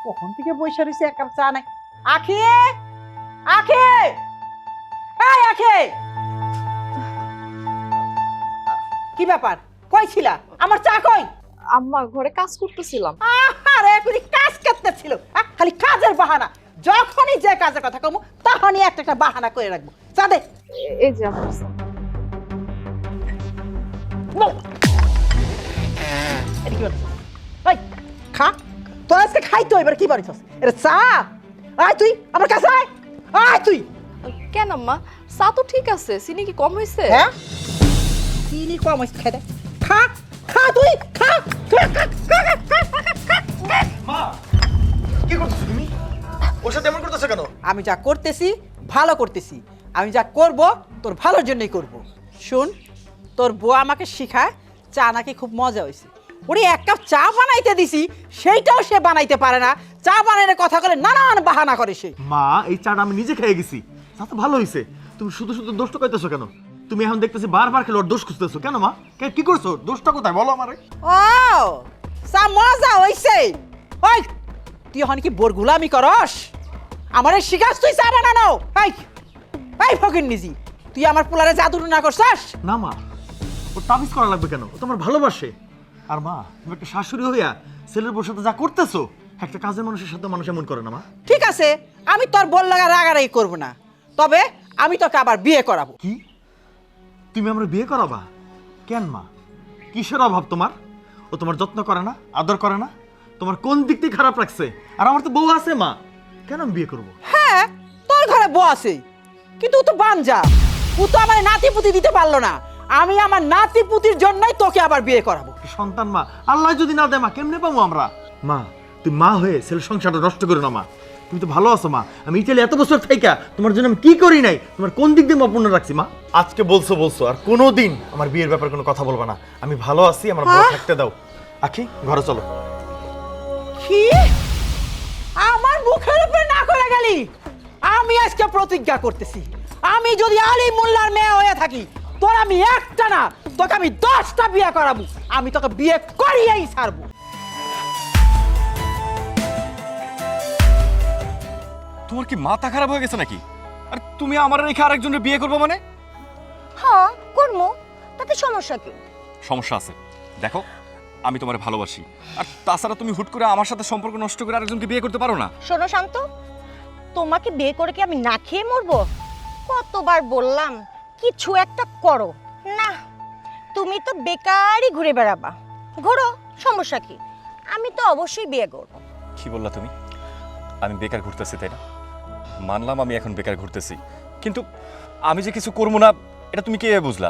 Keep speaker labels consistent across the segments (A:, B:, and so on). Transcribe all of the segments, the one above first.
A: কখন থেকে বসে রয়েছে এক কাপ চা নাই। আখি, আখি, এই আখি, কি ব্যাপার? কই ছিলা? আমার চা কই?
B: আম্মা ঘরে কাজ করতেছিলাম।
A: আরে এখনই কাজ করতে ছিল, খালি কাজের বাহানা। যখনই যে কাজের কথা কমু তখনই একটা একটা বাহানা করে রাখবো। চা দে।
B: এই যে আমার চা।
A: এদিকে বল। এই খা, তোর আজকে খাইতে এবার কি বাড়িছস? এটা চা। আয় তুই আমার কাছে আয়, আয় তুই।
B: কেন আম্মা, চা তো ঠিক আছে, চিনি কি কম হয়েছে?
A: হ্যাঁ, চিনি কম হয়েছে, খাই দে। খা, খা তুই, খা, খা, খা, খা, খা, খা, খা, খা।
C: মা কি করতেছ তুমি? ওর সাথে এমন করতেছ কেন?
A: আমি যা করতেছি ভালো করতেছি। আমি যা করব তোর ভালোর জন্যই করব। শুন, তোর বউ আমাকে শিখায় চা নাকি খুব মজা হয়েছে। ওরে এক কাপ চা বানাইতে দিছি, সেইটাও সে বানাইতে পারে না। চা বানানোর কথা বলে নানান বাহানা করে সে।
C: মা এই চাটা আমি নিজে খেয়ে গেছি, চা তো ভালো হয়েছে। তুমি শুধু শুধু দোষটা কইতেছো কেন? তুমি এখন দেখতেছি বারবার খেলে ওর দোষ খুঁজতেছো কেন? মা কি করছো? দোষটা কোথায় বলো আমারে।
A: ও চা মজা হয়েছে। ওই তুই এখন কি বোর গুলামি করস? আমারে শিখাস তুই চা বানানো? এই এই ফকির নিজি, তুই আমার পোলারে জাদু না করছস?
C: না মা, ওর তাবিজ করা লাগবে কেন? ও তোমার ভালোবাসে। আর মা তুমি একটা শাশুড়ি হইয়া ছেলের বউর সাথে যা করতেছো, একটা কাজের মানুষের সাথে মানুষ এমন করে না মা।
A: ঠিক আছে, আমি তোর বল লাগা রাগারাগি করবো না, তবে আমি তোকে আবার বিয়ে করাবো।
C: কি? তুমি আমার বিয়ে করাবা? কেন মা? কিসের অভাব তোমার? ও তোমার যত্ন করে না, আদর করে না? তোমার কোন দিক থেকে খারাপ লাগছে? আর আমার তো বউ আছে মা, কেন আমি বিয়ে করবো?
A: হ্যাঁ, তোর ঘরে বউ আছে, কিন্তু ও তো বানজা। ও তো আমার নাতি পুতি দিতে পারলো না। আমি আমার নাতি পুতির জন্যই তোকে আবার বিয়ে করাবো।
C: সন্তান মা, আল্লাহ যদি না দেয় মা, কেমনে পাবো আমরা? মা তুই মা হয়ে ছেলের সংসারটা নষ্ট করো না মা। তুমি তো ভালো আছো মা। আমি ইতালি এত বছর থাইকা তোমার জন্য আমি কি করি নাই, তোমার কোন দিক দিয়ে অপূর্ণ রাখছি মা? আজকে বলছো আর কোনোদিন আমার বিয়ের ব্যাপারে কোনো কথা বলবা না। আমি ভালো আছি, আমার ভালো থাকতে দাও। আখি ঘরে চলো।
A: কি আমার মুখের উপরে না করে গেলি? আমি আজকে প্রতিজ্ঞা করতেছি, আমি যদি আলী মোল্লার মেয়ে হয়ে থাকি, তোর আমি একটা না, তোকে আমি 10টা বিয়ে করাবো। আমি তোকে বিয়ে করিয়েই ছাড়বো।
D: তোমার কি মাথা খারাপ হয়ে গেছে নাকি? আর তুমি আমার রেখে আরেকজনের বিয়ে করবে মানে?
E: হ্যাঁ করবো, তাতে সমস্যা কি?
D: সমস্যা আছে। দেখো, আমি তোমার ভালোবাসি, আর তাছাড়া তুমি হুট করে আমার সাথে সম্পর্ক নষ্ট করে আরেকজনকে বিয়ে করতে পারো না।
E: শোনো শান্ত, তোমাকে বিয়ে করে কি আমি না খেয়ে মরবো? কতবার বললাম কিছু একটা করো না, তুমি তো বেকারই ঘুরে বেড়াবা। ঘোরো, সমস্যা কি? আমি তো অবশ্যই বিয়ে করবো।
D: কি বললা তুমি? আমি বেকার ঘুরতেছি, তাই না? মানলাম আমি এখন বেকার ঘুরতেছি, কিন্তু আমি যে কিছু করবো না এটা তুমি কিভাবে বুঝলা?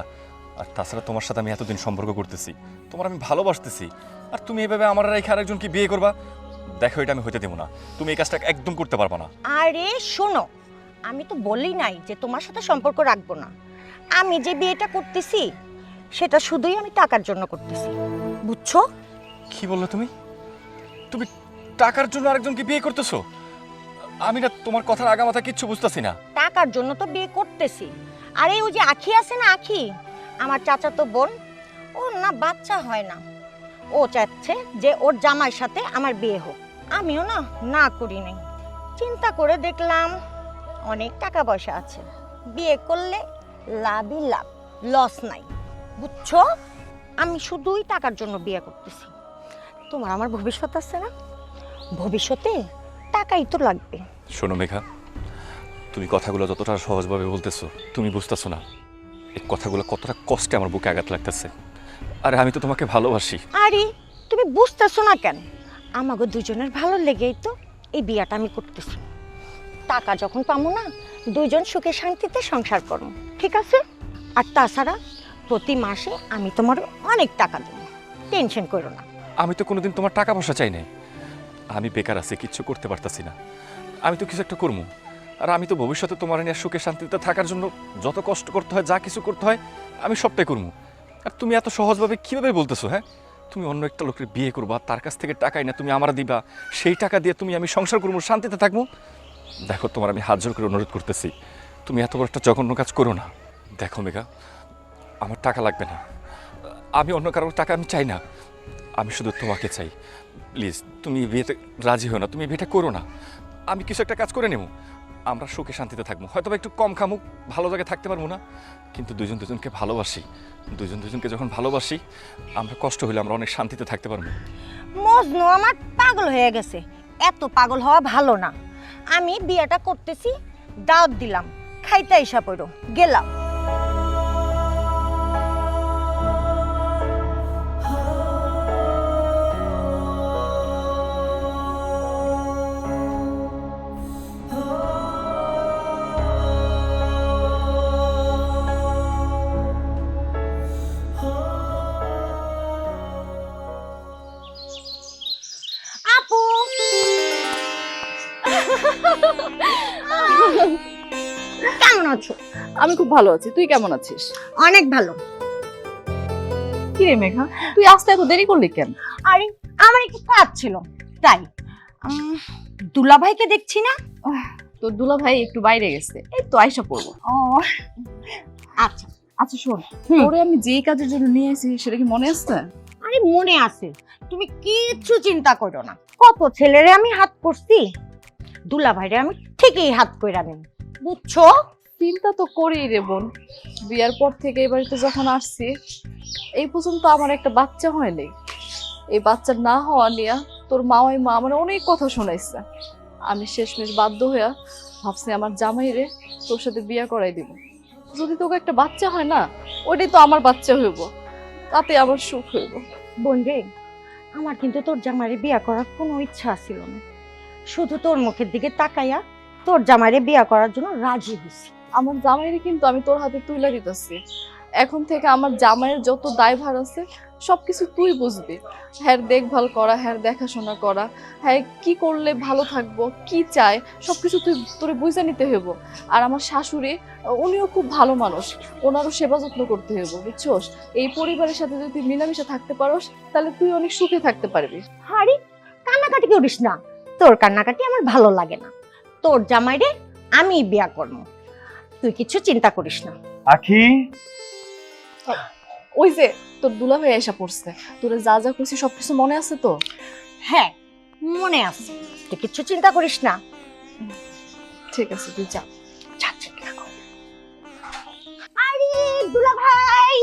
D: আর তাছাড়া তোমার সাথে আমি এতদিন সম্পর্ক করতেছি, তোমার আমি ভালোবাসতেছি, আর তুমি এভাবে আমার রেখে আরেকজনকে বিয়ে করবা? দেখো, এটা আমি হইতে দেবো না। তুমি এই কাজটা একদম করতে পারবা না।
E: আরে শোনো, আমি তো বলি নাই যে তোমার সাথে সম্পর্ক রাখবো না। আমি যে বিয়েটা করতেছি সেটা শুধুই আমি টাকার জন্য করতেছি, বুঝছো?
D: কি বললে তুমি? তুমি টাকার জন্য আরেকজনকে বিয়ে করতেছো? আমি না তোমার কথার আগামাথা কিচ্ছু বুঝতেছি না।
E: টাকার জন্য তো বিয়ে করতেছি। আরে ওই যে আখি আছে না, আখি আমার চাচাতো বোন, ওর না বাচ্চা হয় না। ও চাচ্ছে যে ওর জামাইয়ের সাথে আমার বিয়ে হোক। আমিও না না করি নাই। চিন্তা করে দেখলাম অনেক টাকা পয়সা আছে, বিয়ে করলে লাভই লাভ, লস নাই, বুঝছো? আমি শুধুই টাকার জন্য বিয়ে করতেছি। তোমার আমার ভবিষ্যৎ আছে না, ভবিষ্যতে টাকাই তো লাগবে।
D: শোনো মেঘা, তুমি কথাগুলো যতটা সহজভাবে বলতেছো তুমি বুঝতেছো না এই কথাগুলো কতটা কষ্টে আমার বুকে আঘাত লাগতেছে। আরে আমি তো তোমাকে ভালোবাসি।
E: আরে তুমি বুঝতেছো না কেন? আমাকে দুজনের ভালো লেগেই তো এই বিয়াটা আমি করতেছি। টাকা যখন পাবো না, দুইজন সুখে শান্তিতে সংসার করবো, ঠিক আছে? আর তাছাড়া প্রতি মাসে আমি তোমার অনেক টাকা দেবো, টেনশন করো না।
D: আমি তো কোনোদিন তোমার টাকা পয়সা চাই নাই। আমি বেকার আছি, কিচ্ছু করতে পারতাছি না। আমি তো কিছু একটা করবো, আর আমি তো ভবিষ্যতে তোমার নিয়ে সুখে শান্তিতে থাকার জন্য যত কষ্ট করতে হয়, যা কিছু করতে হয়, আমি সবটাই করবো। আর তুমি এত সহজভাবে কীভাবে বলতেছো? হ্যাঁ, তুমি অন্য একটা লোকের বিয়ে করবা, তার কাছ থেকে টাকা না তুমি আমার দিবা, সেই টাকা দিয়ে তুমি আমি সংসার করবো, শান্তিতে থাকবো। দেখো, তোমার আমি হাত জোর করে অনুরোধ করতেছি, তুমি এত বড় একটা জঘন্য কাজ করো না। দেখো মেঘা, আমার টাকা লাগবে না, আমি অন্য কারোর টাকা আমি চাই না। আমি শুধু তোমাকে চাই, প্লিজ তুমি বিয়েতে রাজি হও না, তুমি বিয়েটা করো না। আমি কিছু একটা কাজ করে নেব, আমরা সুখে শান্তিতে থাকবো, হয়তো বা একটু কম খামুক, ভালো জায়গায় থাকতে পারবো না, কিন্তু দুজন দুজনকে ভালোবাসি। দুজন দুজনকে যখন ভালোবাসি, আমরা কষ্ট হলে আমরা অনেক শান্তিতে থাকতে পারবো।
E: মজনু আমার পাগল হয়ে গেছে, এত পাগল হওয়া ভালো না। আমি বিয়েটা করতেছি, দাওয়াত দিলাম, খাইতে আইসা পড়ো, গেলাম। আপু কেমন আছো?
B: আমি খুব ভালো আছি, তুই কেমন আছিস?
E: অনেক ভালো।
B: কি রে মেঘা, তুই আসতে এত দেরি করলি কেন?
E: আরে আমার একটু কাজ ছিল তাই। দুলাভাইকে দেখছি না।
B: তোর দুলা ভাই একটু বাইরে গেছে, এই তো আইসা পড়বো।
E: ও আচ্ছা।
B: আচ্ছা শোন,
E: হুম।
B: তোরে আমি যেই কাজের জন্য নিয়ে এসেছি সেটা কি মনে আছে?
E: আরে মনে আছে, তুমি কিচ্ছু চিন্তা করো না। কত ছেলেরে আমি হাত করছি, দুলাভাইরে আমি ঠিকই হাত কইরা নেব, বুঝছো?
B: চিন্তা তো করি রে বোন, বিয়ার পর থেকে এই বাড়িতে যখন আসছি এই পর্যন্ত আমার একটা বাচ্চা হয়নি। এই বাচ্চা না হওয়া নিয়ে তোর মা আমার অনেক কথা শোনাইছে। আমি শেষমেশ বাধ্য হইয়া ভাবছি আমার জামাইরে তোর সাথে বিয়া করাই দিব। যদি তোকে একটা বাচ্চা হয় না, ওইটাই তো আমার বাচ্চা হইব, তাতে আমার সুখ হইব।
E: বোন রে, আমার কিন্তু তোর জামাইরে বিয়া করার কোনো ইচ্ছা ছিল না, শুধু তোর মুখের দিকে তাকাইয়া তোর জামাইরে বিয়া করার জন্য রাজি হইছি।
B: আমার জামাইরে কিন্তু আমি তোর হাতে তুলে দিতেছি। এখন থেকে আমার জামাইয়ের যত দায়ভার আছে সবকিছু তুই বুঝবি। হ্যাঁ দেখভাল করা, হ্যাঁ দেখাশোনা করা, হ্যাঁ কি করলে ভালো থাকবো, কি চায় সবকিছু তুই তোরে বুঝে নিতে হইব। আর আমার শাশুড়ি, উনিও খুব ভালো মানুষ, ওনারও সেবা যত্ন করতে হইব, বুঝছোস? এই পরিবারের সাথে যদি তুই মিলামিশা থাকতে পারোস তাহলে তুই অনেক সুখে থাকতে পারবি।
E: হারি কান্নাকাটি করিস না, তোর কান্নাকাটি আমার ভালো লাগে না। তোর জামাইরে আমি বিয়া করব, তুই কিছু চিন্তা করিস না।
C: আখি,
B: ওই যে তোর দুলা ভাই এসে পড়ছে, তোরে যা যা কইছি সবকিছু মনে আছে তো?
E: হ্যাঁ মনে আছে, তুই কিছু চিন্তা করিস না।
B: ঠিক আছে, তুই যা।
E: যা, চিন্তা কর। আরে দুলাভাই,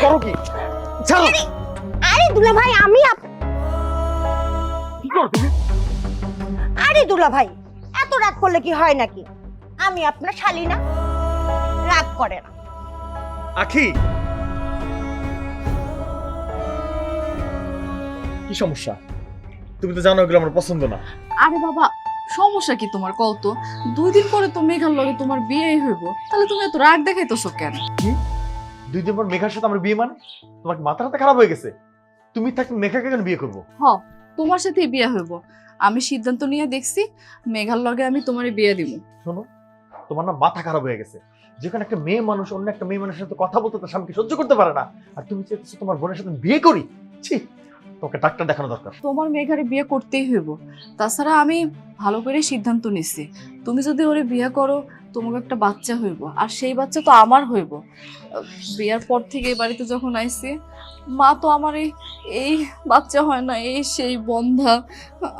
C: করো কি? ছাড়ো।
E: আরে দুলাভাই আমি
C: কি করো তুমি?
E: আরে দুলাভাই এত রাগ করলে কি হয় নাকি? আমি আপনার শালি না, রাগ করে না।
C: আখি, কি সমস্যা? তুমি তো জানো এগুলো আমার পছন্দ না।
B: আরে বাবা, সমস্যা কি তোমার কল তো? 2 দিন পরে তো মেঘার লগে তোমার বিয়ে হইব, তাহলে তুমি এত রাগ দেখাইতেছো কেন?
C: 2 দিন পর মেঘার সাথে আমার বিয়ে মানে? তোমার কি মাথাটা খারাপ হয়ে গেছে? তুমি থাকলে মেঘাকে কেন বিয়ে করবো?
B: তোমার সাথেই বিয়ে হইব। আমি সিদ্ধান্ত নিয়ে দেখছি মেঘার লগে আমি তোমারে বিয়ে দিব।
C: শোনো, তোমার না মাথা খারাপ হয়ে গেছে। যেখানে একটা মেয়ে মানুষ অন্য একটা মেয়ে মানুষের সাথে কথা বলতে তার স্বামীকে সহ্য করতে পারে না, আর তুমি চাইতেছো তোমার বোনের সাথে বিয়ে করি? ছি, তোকে ডাক্তার দেখানো দরকার।
B: তোমার মেঘারে বিয়ে করতেই হইব। তাছাড়া আমি ভালো করে সিদ্ধান্ত নিছি, তুমি যদি ওরে বিয়ে করো তোমাকে একটা বাচ্চা হইব, আর সেই বাচ্চা তো আমার হইব। বিয়ার পর থেকে এই বাড়িতে যখন আইছি, মা তো আমার এই বাচ্চা হয় না, এই সেই বন্ধা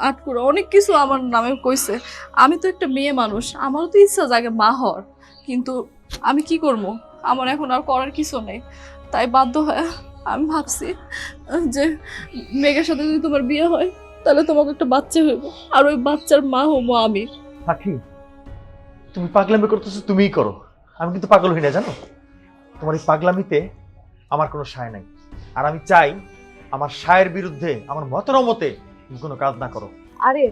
B: আটকুরা অনেক কিছু আমার নামে কইছে। আমি তো একটা মেয়ে মানুষ, আমারও তো ইচ্ছা জাগে মা হওয়ার, কিন্তু আমি কি করবো? আমার এখন আর করার কিছু নেই। তাই বাধ্য হয়ে আমি ভাবছি যে মেঘের সাথে যদি তোমার বিয়ে হয় তাহলে তোমাকে একটা বাচ্চা হইব, আর ওই বাচ্চার মা হবো আমি।
C: আখি, তুমি পাগলামি করতেছো, তুমিই করো, আমি কিন্তু পাগল হই না, জানো? তোমার এই পাগলামিতে আমার কোনো সায় নাই, আর আমি চাই আমার সায়ের বিরুদ্ধে আমার মতে তুমি কোনো কাজ না করো।
B: আরে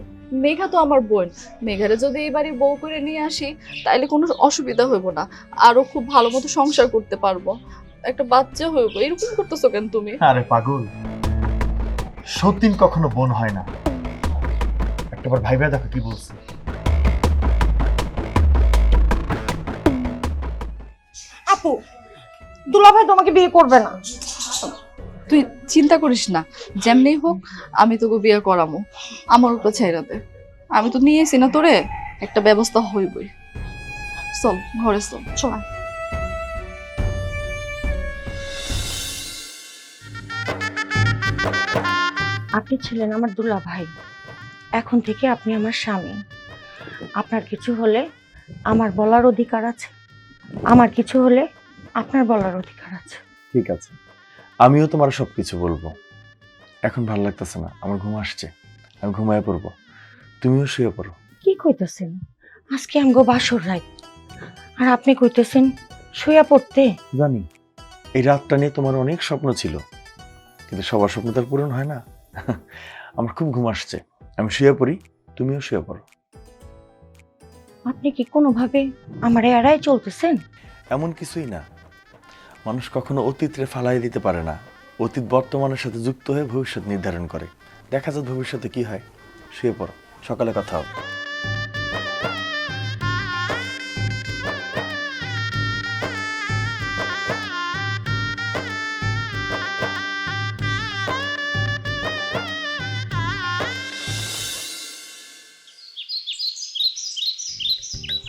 B: মেঘা তো আমার বোন, মেঘারে যদি এই বাড়ির বউ করে নিয়ে আসি তাইলে কোনো অসুবিধা হইব না, আরো খুব ভালো মতো সংসার করতে পারবো, একটা বাচ্চা হইব। এরকম করতেছো কেন তুমি?
C: আরে পাগল, সতীন কখনো বোন হয় না। একটাবার ভাইবা দেখো কি বলছি।
E: আপু, দুলাভাই তোমাকে বিয়ে করবে না।
B: তুই চিন্তা করিস না, যেমনি হোক আমি তোকে বিয়ে করামো, আমার উপর ছেড়ে দে। আমি তো নিয়েছি না তোরে, একটা ব্যবস্থা হইবই। চল ঘরে চল।
E: শোনা, আপনি ছিলেন আমার দুলা ভাই, এখন থেকে আপনি আমার স্বামী। আপনার কিছু হলে আমার বলার অধিকার আছে, আমার কিছু হলে আপনার বলার অধিকার আছে।
C: ঠিক আছে, আমিও তোমার সবকিছু বলবো। এখন ভালো লাগতেছে না, আমার ঘুম আসছে, আমি ঘুমায় পড়বো, তুমিও শুয়ে পড়ো।
E: কি কইতেছেন? আজকে আমগো বাসর রাত, আর আপনি কইতেছেন শুয়া পড়তে?
C: জানি এই রাতটা নিয়ে তোমার অনেক স্বপ্ন ছিল, কিন্তু সবার স্বপ্ন তো আর পূরণ হয় না। আমার খুব ঘুম আসছে, আমি শুয়ে পড়ি, তুমিও শুয়ে পড়ো।
E: আপনি কি কোনোভাবে আমার এড়াই চলতেছেন?
C: এমন কিছুই না, মানুষ কখনো অতীতরে ফালাই দিতে পারে না, অতীত বর্তমানের সাথে যুক্ত হয়ে ভবিষ্যৎ নির্ধারণ করে। দেখা যাক ভবিষ্যতে কি হয়। শুয়ে পড়ো, সকালে কথা হবে।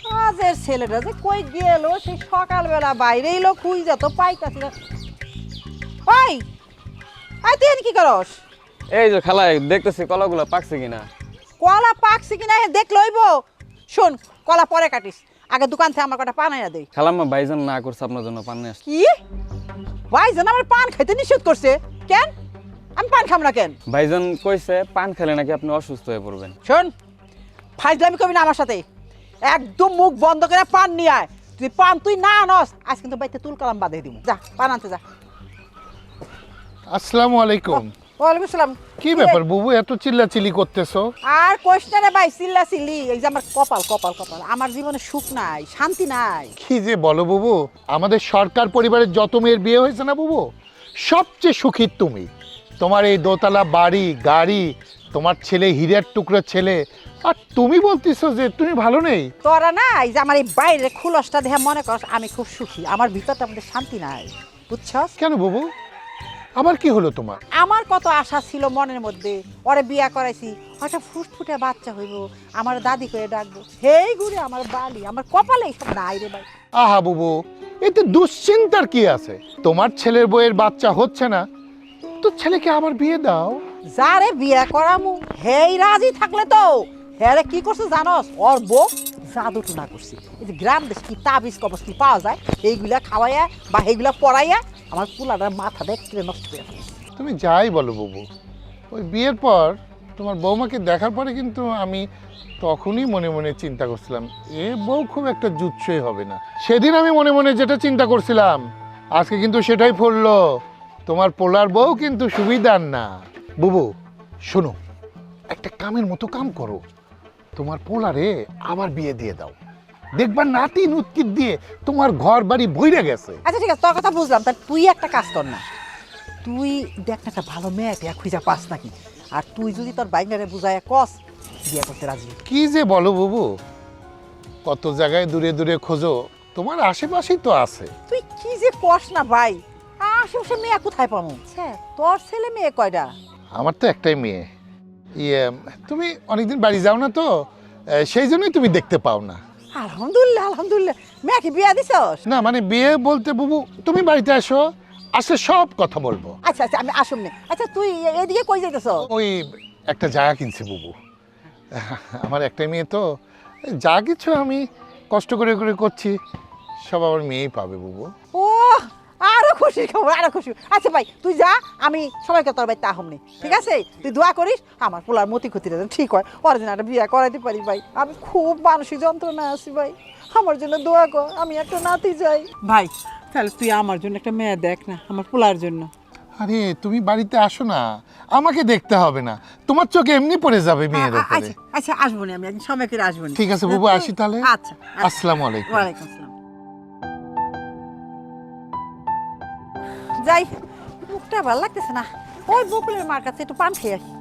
A: কাজের ছেলেটা যে কই গেল, সেই সকালবেলা বাইরে এলো, খুঁজ যত পাইতাছি না। ওই আই তুই এখানে কি করস?
F: এই যে খালাই দেখতেছি কলাগুলো পাকছে কিনা।
A: কলা পাকছে কিনা দেখ লইব। শোন, কলা পরে কাটিস, আগে দোকান থেকে আমার কটা পান এনে দে।
F: খালাম্মা ভাইজান না করছে আপনার জন্য পান নিয়ে আসছে।
A: কি ভাইজান আমার পান খাইতে নিষেধ করছে? কেন আমি পান খাম না কেন?
F: ভাইজান কইছে পান খেলে নাকি আপনি অসুস্থ হয়ে পড়বেন।
A: শোন, ফাইজলামি করবি না আমার সাথে, একদম মুখ বন্ধ করে পান নিয়ে আয়। তুই পান তুই না আনস, আজ কিন্তু বাইতে তুল কালাম বাঁধে দিব। যা পান আনতে যা।
G: আসসালামু আলাইকুম।
A: ওয়ালাইকুম সালাম।
G: কি ব্যাপার বুবু, এত চিল্লাচিল্লি করতেছো?
A: আর কোশ না রে ভাই, চিল্লা চিল্লি। এই যে আমার কপাল কপাল কপাল, আমার জীবনে সুখ নাই, শান্তি নাই।
G: কি যে বলো বুবু, আমাদের সরকার পরিবারের যত মেয়ের বিয়ে হয়েছে না বুবু, সবচেয়ে সুখী তুমি। তোমার এই দোতলা বাড়ি, গাড়ি, তোমার ছেলে হীরের টুকরো ছেলে, আর তুমি বলতেছো যে তুমি ভালো নেই।
A: তোরা না এই যে আমার এই বাইরে খুলসটা দেখে মনে করস আমি খুব সুখী, আমার ভিতরটা আমাদের শান্তি নাই, বুঝছস?
G: কেন বুবু, আবার কি হলো তোমার?
A: আমার কত আশা ছিল মনের মধ্যে, ওরে বিয়া করাইছি, একটা ফুটফুটে বাচ্চা হইব, আমার দাদি করে ডাকবো, হেই ঘুরে আমার বালি, আমার কপালে সব নাই রে ভাই।
G: আহা বুবু, এতে দুশ্চিন্তার কি আছে? তোমার ছেলের বউয়ের বাচ্চা হচ্ছে না, তো ছেলেকে আবার বিয়ে দাও।
A: যারে বিয়া করামু হেই রাজি থাকলে তো, হ্যাঁ কি করছে জানস? ওর বউ জাদু টুনা করছে। এই যে গ্রাম দেশে কি তাবিজ কবজ কি পাওয়া যায়, এইগুলা খাওয়াইয়া বা এইগুলা পড়াইয়া আমার পুলাটার মাথা দেখতে নষ্ট করে ফেলছে।
G: তুমি যাই বলো বুবু, ওই বিয়ের পর তোমার বৌমাকে দেখার পরে কিন্তু আমি তখনই মনে মনে চিন্তা করছিলাম এ বউ খুব একটা জুৎসই হবে না। সেদিন আমি মনে মনে যেটা চিন্তা করছিলাম, আজকে কিন্তু সেটাই ফললো। তোমার পোলার বউ কিন্তু সুবিধার না। বুবু শোনো, একটা কামের মতো কাম করো, তোমার পোলারে আবার বিয়ে দিয়ে দাও, দেখবা নাতি নুৎকিত দিয়ে তোমার ঘর বাড়ি ভইরা গেছে।
A: আচ্ছা ঠিক আছে, তোর কথা বুঝলাম, তা তুই একটা কাজ কর না, তুই দেখ না একটা ভালো মেয়ে খুঁজা পাস নাকি, আর তুই যদি তোর বাইঙ্গারে বুঝায় কস বিয়ে করতে রাজি।
G: কি যে বলো বুবু, কত জায়গায় দূরে দূরে খোঁজো, তোমার আশেপাশেই তো আছে।
A: তুই কি যে কস না ভাই, আশেপাশে মেয়ে কোথায় পাবো? তোর ছেলে মেয়ে কয়টা?
G: আমার তো একটাই মেয়ে। ইয়ে, তুমি অনেকদিন বাড়ি যাও না তো, সেই জন্যই তুমি দেখতে পাও না।
A: আলহামদুলিল্লাহ আলহামদুলিল্লাহ। মেয়েকে বিয়া দিছস?
G: না মানে বিয়ে বলতে বুবু, তুমি বাড়িতে আসো, আসে সব কথা বলবো।
A: আচ্ছা আচ্ছা আমি আসুম নে। আচ্ছা তুই এদিকে কই যাইতেছ?
G: ওই একটা জায়গা কিনছি বুবু, আমার একটাই মেয়ে তো, যা কিছু আমি কষ্ট করে করে করছি সব আমার মেয়েই পাবে বুবু।
A: ও আরো খুশি খবর, আরো খুশি। আচ্ছা ভাই তুই যা, আমি সবাইকে তোর বাড়িতে আহম নি, ঠিক আছে? তুই দোয়া করিস আমার পোলার মতি ক্ষতিটা যেন ঠিক হয়, ওর জন্য একটা বিয়া করাইতে পারি ভাই। আমি খুব মানসিক যন্ত্রণা আছি ভাই, আমার জন্য দোয়া কর, আমি একটা নাতি চাই ভাই। তাহলে তুই আমার জন্য একটা মেয়ে দেখ না, আমার পোলার জন্য।
G: আরে তুমি বাড়িতে আসো না, আমাকে দেখতে হবে না, তোমার চোখে এমনি পড়ে যাবে মেয়ের উপরে।
A: আচ্ছা আচ্ছা আসবো না, আমি একদিন সময় করে আসবো না।
G: ঠিক আছে বুবু, আসি তাহলে।
A: আচ্ছা
G: আসসালামু আলাইকুম।
A: ওয়ালাইকুম আসসালাম। যাই, মুখটা ভালো লাগতেছে না, ওই বকুলের মার কাছে একটু পান খেয়ে আসি।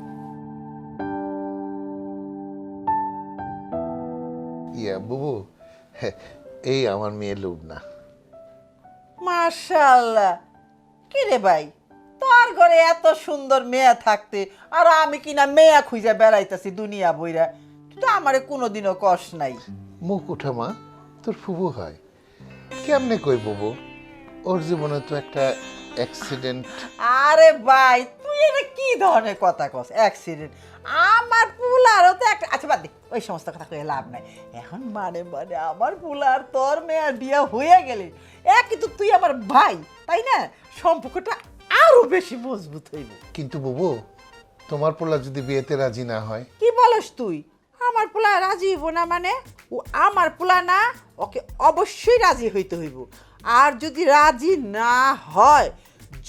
G: ইয়া বুবু, এই আমার মেয়ে লুবনা।
A: মাশাআল্লাহ, কি রে ভাই, তোর ঘরে এত সুন্দর মেয়ে থাকতে আর আমি কিনা মেয়ে খুঁজে বেড়াইতেছি দুনিয়া বইরা, কিন্তু আমারে কোনোদিনও কষ্ট নাই।
G: মুখ উঠা মা, তোর ফুবু হয়। কেমনে কই বুবু, ওর জীবনে তো একটা অ্যাক্সিডেন্ট।
A: আরে ভাই তুই এটা কি ধরনের কথা কস? অ্যাক্সিডেন্ট? আমার পুলারও তো একটা, আচ্ছা বাদ দে ওই সমস্ত কথা কয়ে লাভ নাই। এখন মানে মানে আমার পুলার তোর মেয়ের বিয়ে হয়ে গেলে কিন্তু তুই আমার ভাই, তাই না? সম্পর্কটা আরো বেশি মজবুত হইব।
G: কিন্তু বুবু, তোমার পোলা যদি বিয়েতে রাজি না হয়?
A: কি বলস তুই? আমার পোলা রাজি হইব না মানে? ও আমার পোলা না, ওকে অবশ্যই রাজি হইতে হইব। আর যদি রাজি না হয়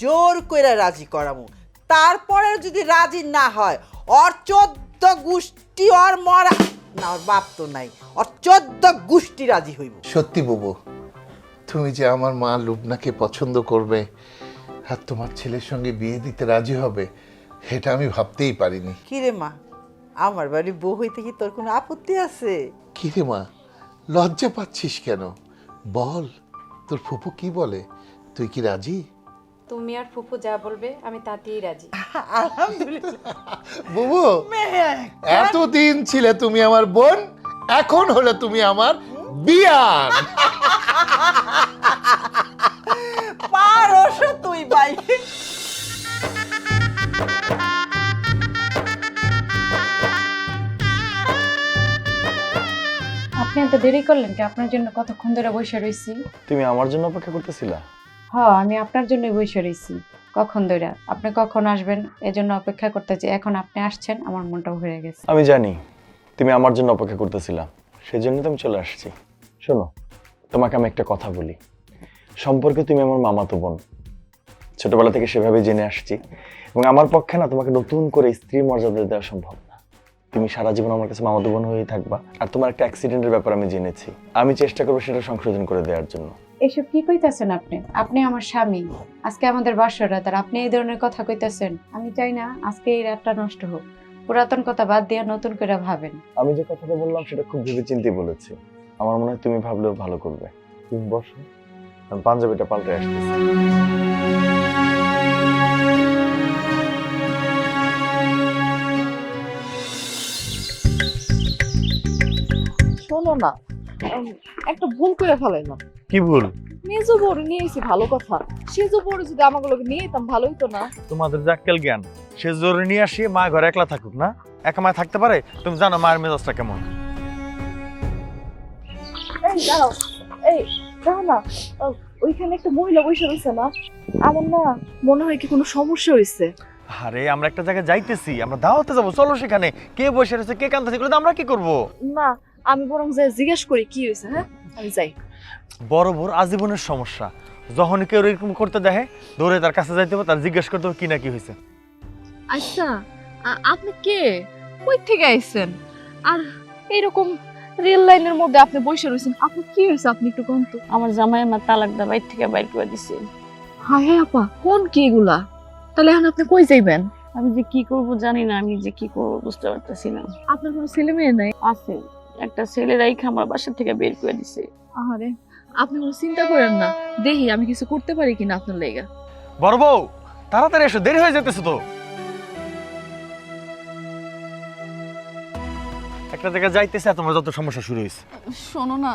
A: জোর কইরা রাজি করামু। তারপরে যদি রাজি না হয় ওর 14 গোষ্ঠী ওর মরা না, ওর বাপ তো নাই, ওর 14 গোষ্ঠী রাজি হইব।
G: সত্যি বুবু, তুমি যে আমার মা লুবনাকে পছন্দ করবে আর তোমার ছেলের সঙ্গে বিয়ে দিতে রাজি হবে, এটা আমি ভাবতেই পারিনি।
A: কিরে মা, আমার বাড়ি বউ হইতে কি তোর কোনো আপত্তি আছে?
G: কি রে মা, লজ্জা পাচ্ছিস কেন? বল, তোর ফুপু কি বলে? তুই কি রাজি?
H: তুমি আর ফুপু যা বলবে আমি তাতেই রাজি।
A: আলহামদুলিল্লাহ।
G: বুবু,
A: মেয়ে
G: এতদিন ছিলে তুমি আমার বোন, এখন হলে তুমি আমার বিয়ান।
A: পারস তুই ভাই।
H: আপনি এত দেরি করলেন কি? আপনার জন্য কতক্ষণ ধরে বসে রইছি।
D: তুমি আমার জন্য অপেক্ষা করতেছিলা?
H: হ্যাঁ, আমি আপনার জন্যই বসে রইছি কখন ধরে। আপনি কখন আসবেন এজন্য অপেক্ষা করতেছি। এখন আপনি আসছেন, আমার মনটা ভরে গেছে।
D: আমি জানি তুমি আমার জন্য অপেক্ষা করতেছিলা, সেজন্য তো আমি চলে আসছি। শোনো, তোমাকে আমি একটা কথা বলি। সম্পর্কে তুমি আমার মামাতো বোন, ছোটবেলা থেকে সেভাবে জেনে আসছি, এবং আমার পক্ষে না তোমাকে নতুন করে স্ত্রীর মর্যাদা দেওয়া সম্ভব না। তুমি সারা জীবন আমার কাছে মামাতো বোন হয়েই থাকবা। আর তোমার একটা অ্যাক্সিডেন্টের ব্যাপার আমি জেনেছি, আমি চেষ্টা করবো সেটা সংশোধন করে দেওয়ার জন্য।
H: এসব কি কইতাছেন আপনি? আপনি আমার স্বামী, আজকে আমাদের বাসর রাত, আর আপনি এই ধরনের কথা কইতাছেন। আমি চাই না আজকে এই রাতটা নষ্ট হোক। পুরাতন কথা বাদ দিয়ে নতুন করে ভাবেন।
D: আমি যে কথাটা বললাম সেটা খুব ভেবে চিন্তে বলেছি। আমার মনে হয় তুমি ভাবলেও ভালো করবে। তুমি বসো, আমি পাঞ্জাবিটা পাল্টে আসতেছি।
B: শোনো না, একটা ভুল করে ফেলাইলাম।
C: কি ভুল?
B: মেজো বড় নিয়ে এসে ভালো কথা, সেজো বড় যদি আমাগুলোকে নিয়ে যেতাম ভালোই তো না?
C: তোমাদের জাক্কেল জ্ঞান, সে জোরে নিয়ে আসি মা ঘরে একলা থাকুক না, একা মা থাকতে পারে? তুমি জানো মায়ের মেজাজটা কেমন।
B: এই দাঁড়াও, এই দাঁড়াও না, ওইখানে একটা মহিলা বসে রয়েছে না, আমার না মনে হয় কি কোনো সমস্যা হয়েছে।
C: আরে আমরা একটা জায়গায় যাইতেছি, আমরা দাওয়াতে যাবো, চলো সেখানে। কে বসে রয়েছে, কে কাঁদতেছে, এগুলো আমরা কি করবো?
B: না, আমি বরং যাই জিজ্ঞেস করি কি হয়েছে। হ্যাঁ, আমি যাই।
C: বড় বোর আজীবনের সমস্যা, যখন কেউ এরকম করতে দেখে দৌড়ে তার কাছে যাইতে হবে, তার জিজ্ঞেস করতে হবে কি না কি হয়েছে।
B: আচ্ছা, আপনি কে, কই থেকে আইছেন, আর এইরকম রেল লাইনের মধ্যে আপনি বসে রয়েছেন? আপনি কি হয়েছে, আপনি একটু কোন তো।
I: আমার জামাই আমার তালাক দা বাইর থেকে বাইর করে দিছে।
B: হায় হায় আপা, কোন কি এগুলা? তাহলে এখন আপনি কই যাইবেন?
I: আমি যে কি করব জানি না, আমি যে কি করব বুঝতে পারতেছি না।
B: আপনার কোনো ছেলে মেয়ে নাই?
I: আছে, একটা ছেলে রাইখা আমার বাসা থেকে বের করে দিছে।
B: আহারে, আপনি কোনো চিন্তা করেন না, দেখি আমি কিছু করতে পারি কিনা আপনার লেগা।
C: বড় বউ তাড়াতাড়ি এসো, দেরি হয়ে যেতেছে তো। একটা জায়গায় যাইতেছে, তোমার যত সমস্যা শুরু হয়েছে।
B: শোনো না,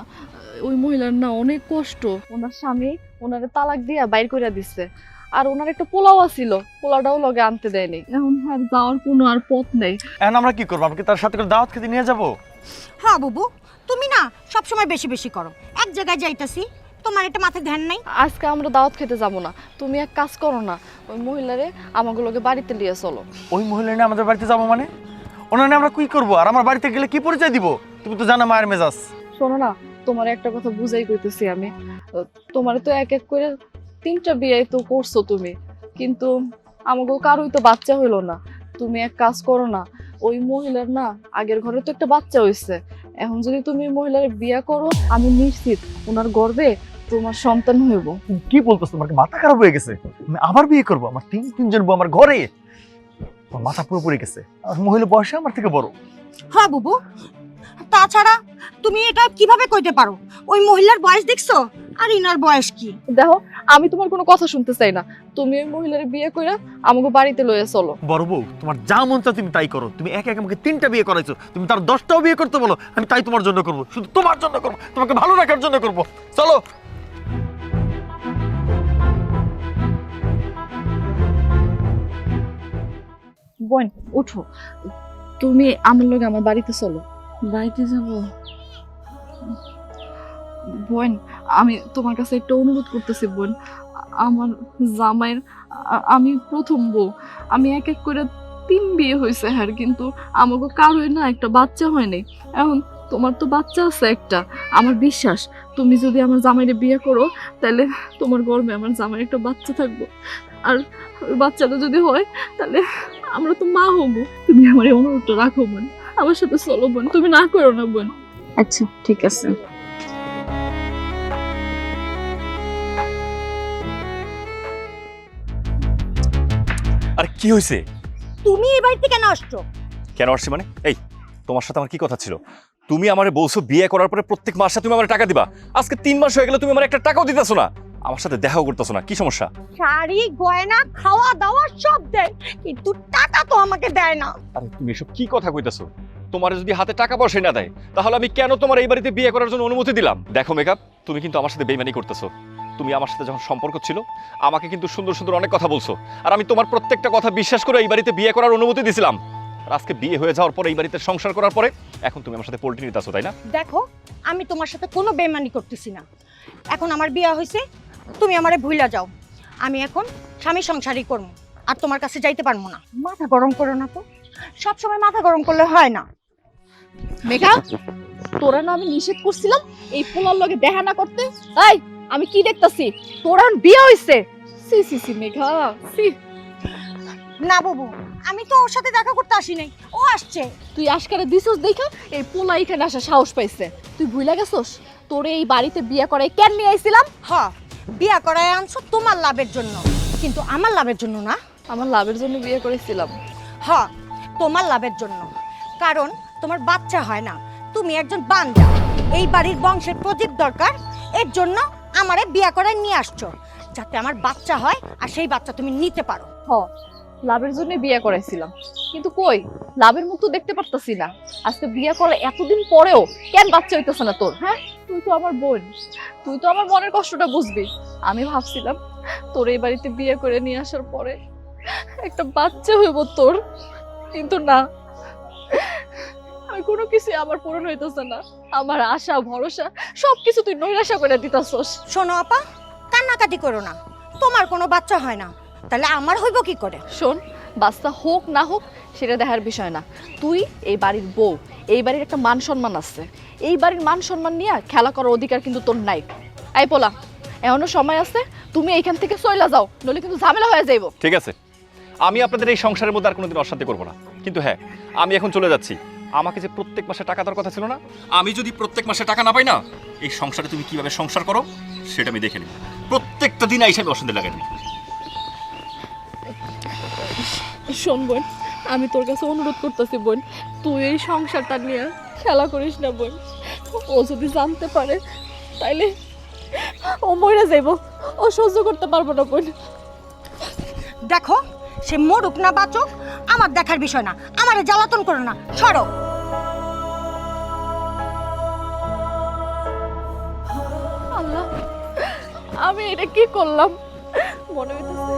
B: ওই মহিলার না অনেক কষ্ট, ওনার স্বামী ওনারে তালাক দিয়া বাইর করে দিচ্ছে, আর ওনার একটা পোলাও আছিল, পোলাওটাও লগে আনতে দেয়নি। এখন আর যাওয়ার কোনো আর পথ নেই।
C: এখন আমরা কি করবো? আমরা কি তার সাথে করে দাওয়াত খেতে নিয়ে যাবো?
E: হ্যাঁ বুবু, তুমি না সবসময় বেশি বেশি করো। এক জায়গায় যাইতাছি, তোমার এটা মাথায় ধ্যান নাই।
B: আজকে আমরা দাওয়াত খেতে যাবো না, তুমি এক কাজ করো না, ওই মহিলারে আমাগুলোকে বাড়িতে নিয়ে চলো।
C: ওই মহিলা নিয়ে আমাদের বাড়িতে যাবো মানে? ওনার নিয়ে আমরা কি করবো? আর আমার বাড়িতে গেলে কি পরিচয় দিব? তুমি তো জানো মায়ের মেজাজ।
B: শোনো না, তোমার একটা কথা বুঝাই কইতেছি আমি, তোমার তো এক এক করে 3টা বিয়ে তো করছো তুমি, কিন্তু আমাকে কারোই তো বাচ্চা হইলো না। তুমি এক কাজ করো না, ওই মহিলার না আগের ঘরে তো একটা বাচ্চা হইছে, এখন যদি তুমি মহিলার বিয়ে করো, আমি নিশ্চিত ওনার গর্ভে তোমার সন্তান হইব।
C: কি বলতেছো? তোমার কি মাথা খারাপ হয়ে গেছে? আমি আবার বিয়ে করবো? আমার তিনজন বউ আমার ঘরে, আমার মাথা পুরোপুরি গেছে। আর মহিলা বয়সে আমার থেকে বড়।
E: হ্যাঁ বুবু, তাছাড়া তুমি এটা কিভাবে কইতে পারো? ওই মহিলার বয়স দেখছো, আর ইনার বয়স কি?
B: দেখো, আমি তোমার কোনো কথা শুনতে চাই না, তুমি ওই মহিলার বিয়ে কইরা আমাকে বাড়িতে লইয়া চলো।
C: বড় বউ, তোমার যা মন চায় তুমি তাই করো। তুমি এক এক আমাকে 3টা বিয়ে করাইছো, তুমি তার 10টাও বিয়ে করতে বলো, আমি তাই তোমার জন্য করবো, শুধু তোমার জন্য করবো, তোমাকে ভালো রাখার জন্য করবো। চলো।
B: বোন উঠো, তুমি আমার লগে আমার বাড়িতে চলো।
I: বাড়িতে যাব?
B: বোন, আমি তোমার কাছে একটা অনুরোধ করতেছি বোন। আমার জামাইয়ের আমি প্রথম বউ, আমি এক এক করে 3 বিয়ে হয়েছে হ্যাঁ, কিন্তু আমাকে কারোই না একটা বাচ্চা হয় নাই। এখন তোমার তো বাচ্চা আছে একটা, আমার বিশ্বাস তুমি যদি আমার জামাইরে বিয়ে করো তাহলে তোমার গর্ভে আমার জামাইয়ের একটা বাচ্চা থাকবো, আর ওই বাচ্চাটা যদি হয় তাহলে আমরা তো মা হবো। তুমি আমার এই অনুরোধটা রাখো বোন, আমার সাথে চলো বোন, তুমি না করো না বোন।
I: আচ্ছা ঠিক আছে।
D: আর কি হয়েছে?
E: তুমি এই বাড়িতে কেন আসছো?
D: কেন আসছি মানে? এই তোমার সাথে আমার কি কথা ছিল? তুমি আমারে বলছো বিয়ে করার পরে প্রত্যেক মাসে তুমি আমার টাকা দিবা। আজকে 3 মাস হয়ে গেল তুমি আমার একটা টাকাও দিতেছো না, আমার সাথে দেখাও করতেছো না, কি সমস্যা?
E: শাড়ি গয়না খাওয়া দাওয়া সব দেয়, কিন্তু টাকা তো আমাকে দেয় না।
D: আরে তুমি এসব কি কথা কইতাছো? তোমার যদি হাতে টাকা পয়সা না দেয় তাহলে আমি কেন তোমার এই বাড়িতে বিয়ে করার জন্য অনুমতি দিলাম? দেখো মেকআপ, তুমি কিন্তু আমার সাথে বেইমানি করতেছো। তুমি আমার সাথে যখন সম্পর্ক ছিল আমাকে কিন্তু সুন্দর সুন্দর অনেক কথা বলছো, আর আমি তোমার প্রত্যেকটা কথা বিশ্বাস করে এই বাড়িতে বিয়ে করার অনুমতি দিয়েছিলাম। আর আজকে বিয়ে হয়ে যাওয়ার পরে এই বাড়িতে সংসার করার পরে এখন তুমি আমার সাথে পোল্ট্রি নিতেছো, তাই না?
E: দেখো, আমি তোমার সাথে কোনো বেমানি করতেছি না। এখন আমার বিয়ে হয়েছে, তুমি আমারে ভুইলা যাও। আমি এখন স্বামী সংসারই করবো, আর তোমার কাছে যাইতে পারবো না। মাথা গরম করো না তো, সব সময় মাথা গরম করলে হয় না।
B: মেঘা, তোরা না আমি নিষেধ করছিলাম এই পোলার লগে দেখা না করতে? এই আমি কি দেখতাছি, তোরা বিয়ে হইছে? See see see Megha, see.
E: না বাবু, আমি তো ওর সাথে দেখা করতে আসি নাই, ও আসছে।
B: তুই আজকারে দিছস দেখা এই পোলা এখানে আসা সাহস পাইছে। তুই ভুইলা গেছস তোরে এই বাড়িতে বিয়ে করাই কেন নিয়ে আইছিলাম?
E: হ, বিয়া করায় আনছো তোমার লাভের জন্য, কিন্তু আমার লাভের জন্য না।
B: আমার লাভের জন্য বিয়ে করেছিলাম।
E: হ, তোমার লাভের জন্য, কারণ তোমার বাচ্চা হয় না, তুমি একজন বান্দা, এই বাড়ির বংশের প্রদীপ দরকার, এর জন্য আমারে বিয়া করায় নিয়ে আসছো, যাতে আমার বাচ্চা হয় আর সেই বাচ্চা তুমি নিতে পারো।
B: হ, লাভের জন্য বিয়ে করাইছিলাম, কিন্তু কই লাভের মুখ তো দেখতে পারতাছি না। আজকে বিয়ে করে এতদিন পরেও কেন বাচ্চা হইতেছে না তোর? হ্যাঁ, তুই তো আমার বোন, তুই তো আমার মনের কষ্টটা বুঝবি। আমি ভাবছিলাম তোর এই বাড়িতে বিয়ে করে নিয়ে আসার পরে একটা বাচ্চা হইব তোর, কিন্তু না, আমি কোনো কিছু আমার পূরণ হইতেছে না। আমার আশা ভরসা সবকিছু তুই নৈরাশা করে দিতাছস।
E: শোনো আপা, কান্নাকাটি করো না, তোমার কোনো বাচ্চা হয় না, তাহলে আমার হইব কি করে?
B: শোন, বাচ্চা হোক না হোক সেটা দেখার বিষয় না। তুই এই বাড়ির বউ, এই বাড়ির একটা মান সম্মান আছে, এই বাড়ির মান সম্মান নিয়ে খেলা করার অধিকার কিন্তু তোর নাই। এই পোলা, এখনো সময় আছে, তুমি এইখান থেকে চইলা যাও, নইলে কিন্তু ঝামেলা হয়ে যাইব।
D: ঠিক আছে, আমি আপনাদের এই সংসারের মধ্যে আর কোনোদিন অশান্তি করবো না, কিন্তু হ্যাঁ, আমি এখন চলে যাচ্ছি। আমাকে যে প্রত্যেক মাসে টাকা দেওয়ার কথা ছিল না, আমি যদি প্রত্যেক মাসে টাকা না পাই না, এই সংসারে তুমি কিভাবে সংসার করো সেটা আমি দেখে নিই। প্রত্যেকটা দিন আইসা আমি অশান্তি লাগাইনি।
B: শোন বোন, আমি তোর কাছে অনুরোধ করতেছি বোন, তুই এই সংসারটা নিয়ে খেলা করিস না বোন। ও যদি জানতে পারে তাইলে ও মরে যাইব, ও সহ্য করতে পারবো না বোন।
E: দেখো, সে মরুক না বাঁচুক আমার দেখার বিষয় না, আমারে জ্বালাতন করো না, সরো।
B: আল্লাহ, আমি এটা কি করলাম? মনে হইতেছে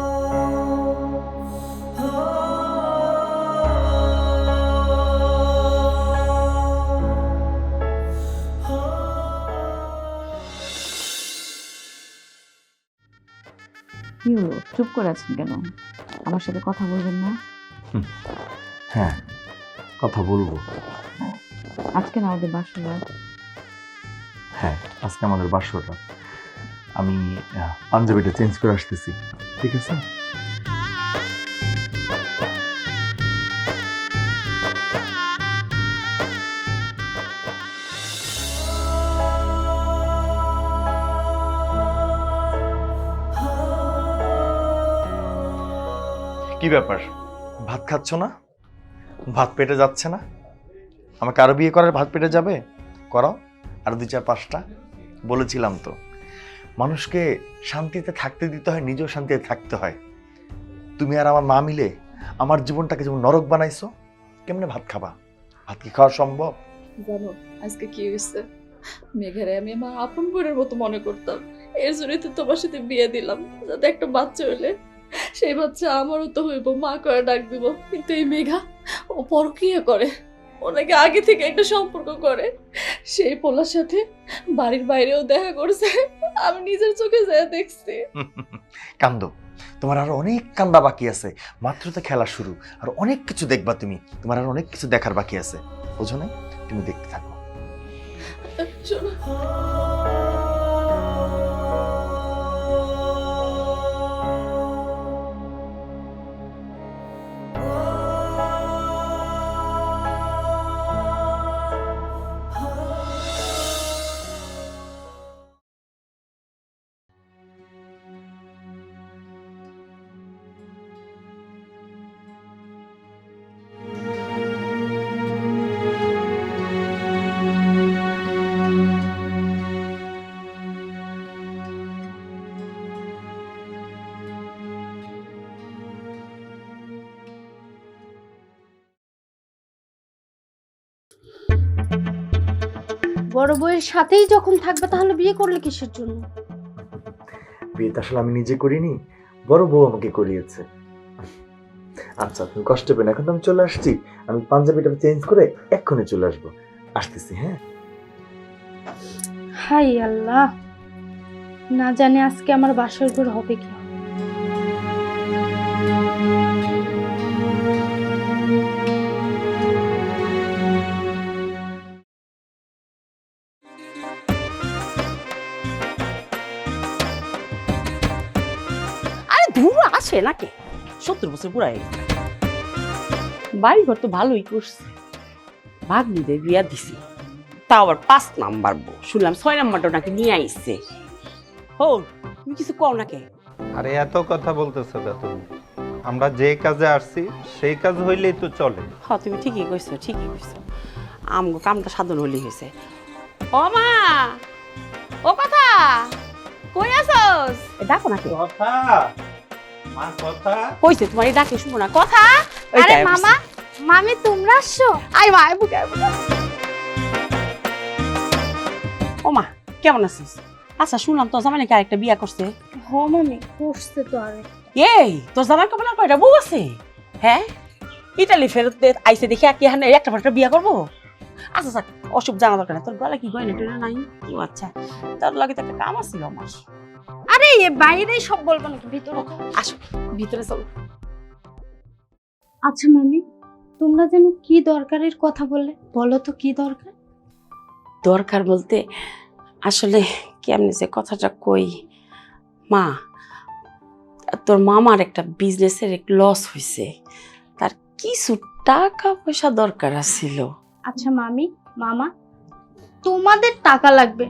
H: কি হলো, চুপ করে আছেন কেন? আমার সাথে কথা বলবেন না?
C: হ্যাঁ, কথা বলবো।
H: আজকে না আমাদের বাসরা।
C: হ্যাঁ, আজকে আমাদের বাসরটা। আমি পাঞ্জাবিটা চেঞ্জ করে আসতেছি, ঠিক আছে? কি ব্যাপার, ভাত খাচ্ছ না? ভাত পেটে যাচ্ছে না? আমাকে আরো বিয়ে করার ভাত পেটে যাবে? করাও আরো 2-4-5টা। বলেছিলাম তো, মানুষকে শান্তিতে থাকতে দিতে হয়, নিজেও শান্তিতে থাকতে হয়। তুমি আর আমার মা মিলে আমার জীবনটাকে যেমন নরক বানাইছো, কেমনে ভাত খাবা? ভাত কি খাওয়া সম্ভব?
B: জানো আজকে কি হয়েছে? মেঘারে আমি আমার আপন বোনের মতো মনে করতাম, এর জন্যই তো তোমার সাথে বিয়ে দিলাম, যাতে একটা বাচ্চা হলে সেই বাচ্চা আমারও তো হইব, মা করে ডাক দিব। কিন্তু এই মেঘা ও পরকীয়া করে, ওনাকে আগে থেকে একটা সম্পর্ক করে। সেই পোলার সাথে বাড়ির বাইরেও দেখা করছে, আমি নিজের চোখে যা দেখছি।
C: কান্দো, তোমার আরো অনেক কান্দা বাকি আছে, মাত্র তো খেলা শুরু, আর অনেক কিছু দেখবা তুমি, তোমার আর অনেক কিছু দেখার বাকি আছে, বুঝো না? তুমি দেখতে থাকো।
B: শোনো,
J: বড় বউয়ের সাথেই যখন থাকবে তাহলে বিয়ে করলে কিসের জন্য?
C: বিয়েটা আসলে আমি নিজে করিনি, বড় বউ আমাকে করিয়েছে। আচ্ছা তুমি কষ্ট পেন, এখন তো আমি চলে আসছি, আমি পাঞ্জাবিটা চেঞ্জ করে এক্ষুনি চলে আসবো, আসতেছি। হ্যাঁ,
J: হাই আল্লাহ, না জানি আজকে আমার বাসর ঘর হবে কি।
I: আরে ধুর আসে নাকি 70 বছর পুরাই বাড়ি ঘর তো ভালোই করছে, ভাগ্নিদের বিয়া দিছি, তাও আবার 5 নাম্বার বউ, শুনলাম 6 নাম্বারটা নাকি নিয়ে আইছে। ও তুমি কিছু কও নাকি?
K: আরে এত কথা বলতেছো না তুমি, আমরা যে কাজে আসছি সেই কাজ হইলেই তো চলে।
I: হ্যাঁ তুমি ঠিকই কইছো, ঠিকই কইছো, আমগো কামটা সাধন হইলেই হয়েছে। ও মা, ও কথা কই আছস? ডাকো নাকি?
K: কথা মা, কথা
I: কইছে তোমার এই ডাকে শুনো না কথা।
J: আরে মামা, মামি তোমরা আসছো?
I: আই মা, আই বুকে, আই বুকে। ও মা কেমন আছিস? আচ্ছা শুনলাম তোর জামাই নাকি আরেকটা বিয়া করছে।
J: হ মামি, করছে তো আরে।
I: এই তোর জামাই কেমন আর কয়টা বউ আছে? হ্যাঁ, ইটালি ফেরত আইসে দেখি কি হানে একটা ফাটা বিয়া করবো? আচ্ছা স্যার অসুখ জানা দরকার নাই, তোর গলা কি গয়না টয়না নাই? ও আচ্ছা, তোর লাগে তো একটা কাম আছিল আমার।
J: আরে এ বাইরেই সব বলবো নাকি, ভিতরে
I: আসো ভিতরে চলো।
J: আচ্ছা মামি, তোমরা যেন কি দরকারের কথা বললে, বলো তো কি দরকার?
I: দরকার বলতে আসলে কেমনে যে কথাটা কই, মা তোর মামার একটা বিজনেসের লস হয়েছে, তার কিছু টাকা পয়সা দরকার আছিল।
J: আচ্ছা মামি, মামা, তোমাদের টাকা লাগবে,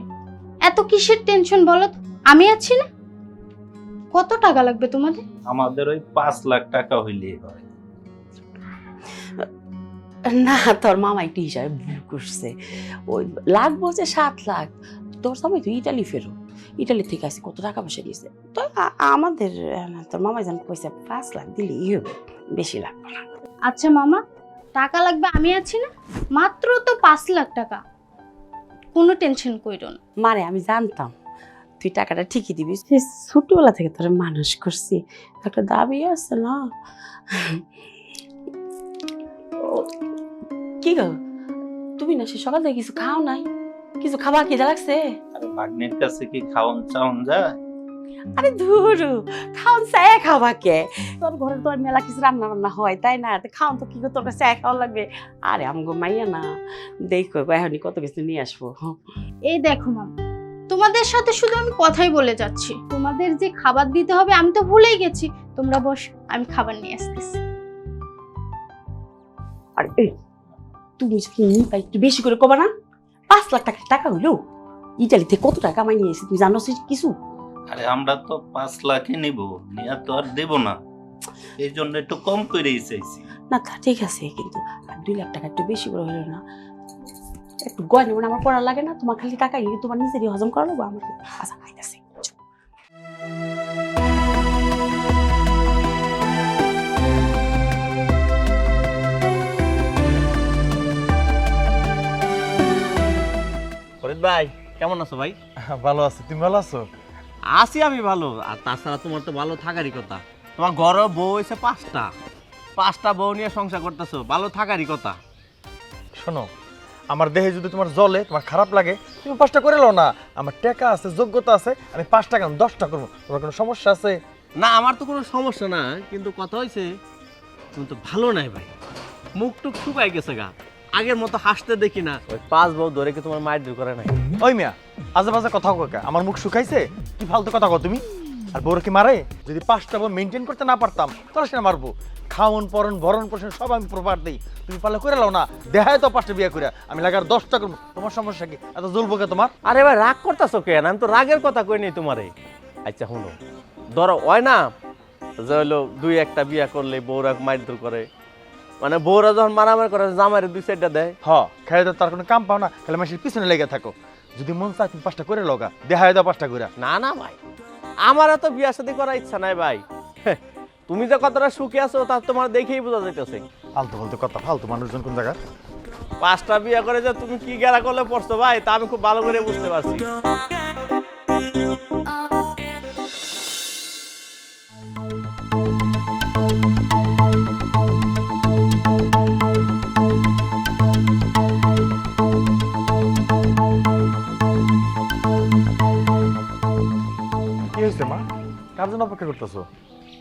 J: এত কিসের টেনশন বলো তো? আমি আছি না? কত টাকা লাগবে তোমাদের?
K: আমাদের ওই 5 লাখ টাকা হইলেই হয়।
I: না তোর মামা একটু হিসাবে ভুল করছে, ওই লাগবো যে 7 লাখ। তোর সময় তুই ইটালি ফেরো, ইটালি থেকে আসি কত টাকা পয়সা দিয়েছে তো আমাদের, তোর মামাই যেন পয়সা 5 লাখ দিলেই হবে, বেশি লাগবে না।
J: আচ্ছা মামা, টাকা লাগবে, আমি আছি না? মাত্র তো 5 লাখ টাকা, কোনো টেনশন কইরো না।
I: মারে আমি জানতাম তুই টাকাটা ঠিকই দিবি, সে ছোটবেলা থেকে তোর মানুষ করছি, একটা দাবি আছে না। কি গো তুমি না সে সকাল থেকে কিছু খাও নাই? কিছু খাবার খিদা লাগছে?
K: আরে ভাগ্নের কাছে কি খাওন চাওন যায়?
I: আরে ধুরু, খাওন চায় খাওয়া কে? তোর ঘরে তো আর মেলা কিছু রান্না বান্না হয় তাই না, খাওন তো কি তোর কাছে চায় খাওয়া লাগবে? আরে আমগো মাইয়া না, দেখো এখনই কত কিছু নিয়ে আসবো।
J: এই দেখো মামা, তোমাদের সাথে শুধু আমি কথাই বলে যাচ্ছি, তোমাদের যে খাবার দিতে হবে আমি তো ভুলেই গেছি। তোমরা বস, আমি খাবার নিয়ে আসতেছি।
I: আরে এই তুমি একটু বেশি করে কবা না? 5 লাখ টাকা হইলো, ইটালি থেকে কত টাকা কামাই নিয়েছি তুমি জানো কিছু?
K: আরে আমরা তো 5 লাখই নিব, নিয়ে তো আর দেব না, এই জন্য একটু কম করেই চাইছি।
I: না তা ঠিক আছে, কিন্তু 2 লাখ টাকা একটু বেশি করে হইলো না? একটু গয়না মানে আমার পড়া লাগে না? তোমার খালি টাকা তোমার নিজেরই হজম করা লাগবে আমাকে। আচ্ছা খাইতেছি।
L: ফরিদ ভাই কেমন আছো ভাই?
C: ভালো আছি, তুমি ভালো আছো?
L: আছি আমি ভালো, আর তাছাড়া তোমার তো ভালো থাকারই কথা। তোমার ঘরে বউ হয়েছে 5টা বউ নিয়ে সংসার করতেছো, ভালো থাকারই কথা।
C: শোনো, আমার দেহে যদি তোমার জ্বলে, তোমার খারাপ লাগে, তুমি 5টা করে নাও না। আমার টাকা আছে, যোগ্যতা আছে, আমি 5টা কেন 10টা করবো। তোমার কোনো সমস্যা আছে?
L: না, আমার তো কোনো সমস্যা না, কিন্তু কথা হয়েছে তুমি তো ভালো নাই ভাই, মুখ টুক শুকাই গেছে গা, আগের মতো হাসতে দেখি না। ওই 5 বউ ধরে কি তোমার মায়ের দূর করে নাই?
C: ওই মিয়া, আজে বাজে কথা কাকা, আমার মুখ শুকাইছে? কি ফালতু কথা কও তুমি? আর বউর কি মারে? যদি 5টা বউ মেনটেন করতে না পারতাম তাহলে সে মারবো। খাওন পরন ভরণ পোষণ সব আমি প্রপার দিই, তুমি পারলে করে লাও না। দেখায় তো 5টা বিয়ে করে, আমি লাগার 10টা করবো। তোমার সমস্যা কি? এত জ্বলবো কে তোমার?
L: আরে ভাই রাগ করতেছো কেন? আমি তো রাগের কথা কই নাই তোমারে। আচ্ছা শুনো, ধরো হয় না যে হলো 2-1টা বিয়া করলে বউরা মায়ের দূর করে, মানে বউরা যখন মারামারি করে জামাইরে 2-4টা দেয়।
C: খাই তো তার কোনো কাম পাও না, তাহলে মাসের পিছনে লেগে থাকো। যদি মন চায় তুমি 5টা করে লগা, দেখায় দাও 5টা করে।
L: না না ভাই, আমার এত বিয়া শাদী করার ইচ্ছা নাই ভাই। তুমি যে কতটা সুখী আছো তা তোমার দেখেই বোঝা যাইতেছে।
C: ফালতু ফালতু কথা, ফালতু মানুষজন কোন জায়গা।
L: 5টা বিয়া করে যে তুমি কি গেরা করলে পড়ছো ভাই, তা আমি খুব ভালো করে বুঝতে পারছি।
C: কি হয়েছে মা? কার জন্য অপেক্ষা করতেছো?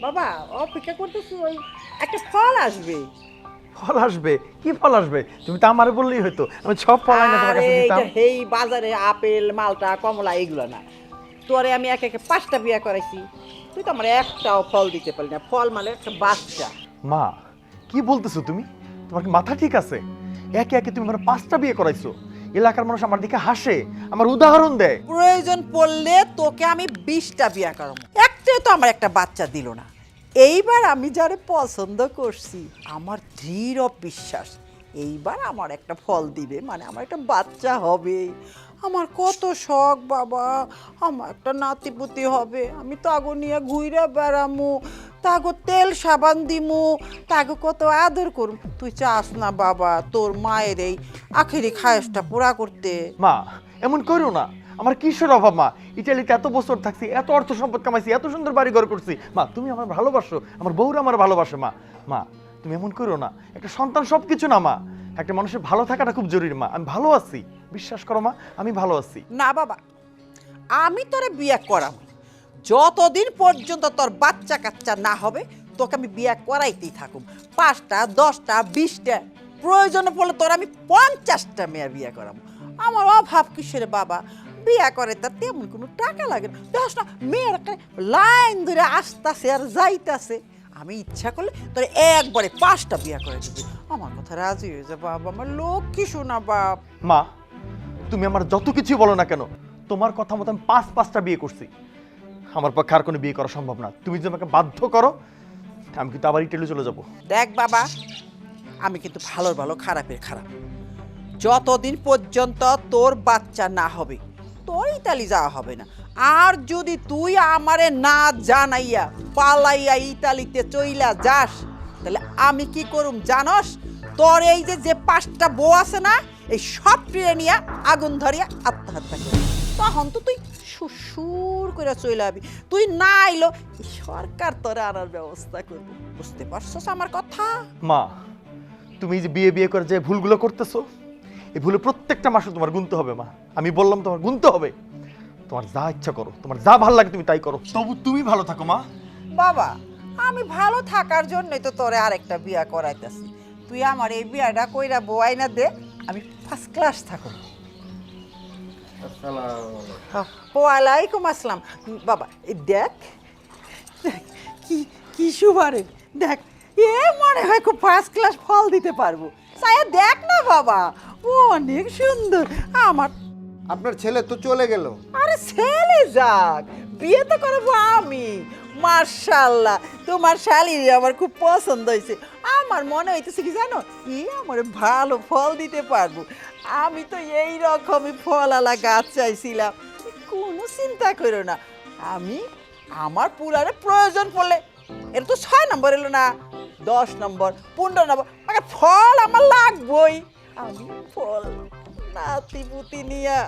A: বাবা অপেক্ষা করতেছি, ওই একটা ফল আসবে।
C: ফল আসবে? কি ফল আসবে? তুমি তো আমারে বললেই হতো, আমি সব ফল আইনা তোমার কাছে দিতাম।
A: এই বাজারে আপেল, মালটা, কমলা এগুলো না, তোরে আমি একে 5টা বিয়া করাইছি, তুই তো আমার একটাও ফল দিতে পারলি না। ফল মানে একটা বাচ্চা।
C: মা কি বলতেছো তুমি? তোমার কি মাথা ঠিক আছে? একে একে তুমি আমার 5টা বিয়ে করাইছো। এলাকার মানুষ আমার দিকে হাসে, আমার উদাহরণ দেয়।
A: প্রয়োজন পড়লে তোকে আমি 20টা বিয়া করাবো, একটাও তো আমার একটা বাচ্চা দিল না। এইবার আমি যারে পছন্দ করছি, আমার দৃঢ় বিশ্বাস এইবার আমার একটা ফল দিবে, মানে আমার একটা বাচ্চা হবে। আমার কত শখ বাবা, আমার একটা নাতিপুতি হবে। আমি তাগো নিয়ে ঘুরে বেড়ামু, তাগো তেল সাবান দিমু, তাগো কত আদর করুম। তুই চাস না বাবা তোর মায়ের এই আখেরি খায়েসটা পুরা করতে?
C: মা এমন করো না, আমার কিসের অভাব মা? ইটালিতে এত বছর থাকছি, এত অর্থ সম্পদ কামাইছি, এত সুন্দর বাড়ি ঘর করছি। মা তুমি আমার ভালোবাসো, আমার বউরা আমার ভালোবাসে। মা মা তুমি এমন করো না, একটা সন্তান সব কিছু না মা। একটা মানুষের ভালো থাকাটা খুব জরুরি মা। আমি ভালো আছি, বিশ্বাস করো মা, আমি ভালো আছি।
A: না বাবা, আমি তোরে বিয়ে করাবো যতদিন পর্যন্ত তোর বাচ্চা কাচ্চা না হবে, তোকে আমি বিয়ে করাইতেই থাকুম। 5টা 10টা 20টা, প্রয়োজন পড়লে তোর আমি 50টা মেয়ে বিয়ে করাবো। আমার অভাব কিসের বাবা? বিয়ে করে তার তেমন কোনো টাকা লাগে না। দেখছ না মেয়ের একটা লাইন ধরে আসতেছে আর যাইতাছে। আমি ইচ্ছা করলে তোর একবারে 5টা বিয়ে করে দিবি। আমার কথা রাজি হয়ে যা বাবা, আমার লক্ষ্মী শোনা বাপ।
C: মা তুমি আমার যত কিছু বলো না কেন, তোমার কথা মতো আমি 5টা বিয়ে করছি। আমার পক্ষে আর কোনো বিয়ে করা সম্ভব না। তুমি যদি আমাকে বাধ্য করো, আমি কিন্তু আবার ইটালি চলে যাবো।
A: দেখ বাবা, আমি কিন্তু ভালোর ভালো খারাপের খারাপ। যতদিন পর্যন্ত তোর বাচ্চা না হবে, তোর ইতালি যাওয়া হবে না। আর যদি তুই আমারে না জানাইয়া পালাইয়া ইতালিতে চইলা যাস, তাহলে আমি কি করুম জানস? তোর এই যে 5টা বউ আছে না, এই সব টিরে নিয়ে আগুন ধরিয়া আত্মহত্যা করবি। তখন তো তুই সুর করে চলে যাবি। তুই না আইলো সরকার তোরে আনার ব্যবস্থা করবে। বুঝতে পারছস আমার কথা?
C: মা তুমি যে বিয়ে বিয়ে করে যে ভুলগুলো করতেছো, এই ভুলে প্রত্যেকটা মাসে তোমার গুনতে হবে মা। আমি বললাম তোমার গুনতে হবে। তোমার যা ইচ্ছা করো, তোমার যা ভালো লাগে তুমি তাই করো, তবু তুমি ভালো থাকো মা।
A: বাবা আমি ভালো থাকার জন্যই তো তোরে আরেকটা বিয়া করাইতেছি। তুই আমার এই বিয়াটা কইরা বউয়াই না দে, আমি ফার্স্ট ক্লাস থাকো। ওয়ালাইকুম আসসালাম। বাবা এই দেখ কি কি সুবারে, দেখ এ মনে হয় খুব ফার্স্ট ক্লাস ফল দিতে পারবো। সায়া দেখ না বাবা, ও অনেক সুন্দর। আমার
M: আপনার ছেলে তো চলে গেল।
A: আরে ছেলে যাক, বিয়ে তো করবো আমি। মাশাআল্লাহ, তোমার শালিরে আমার খুব পছন্দ হয়েছে। আমার মনে হইতেছে কি জানো, আমার ভালো ফল দিতে পারবো। আমি তো এই রকমই ফলালা গাছ চাইছিলাম। কোনো চিন্তা করো না, আমি আমার পুরারে প্রয়োজন পড়লে, এটা তো 6 নম্বর এলো না, 10 নম্বর 15 নম্বর, মানে ফল আমার লাগবই। আমি ফল নাতিপুতি নিয়া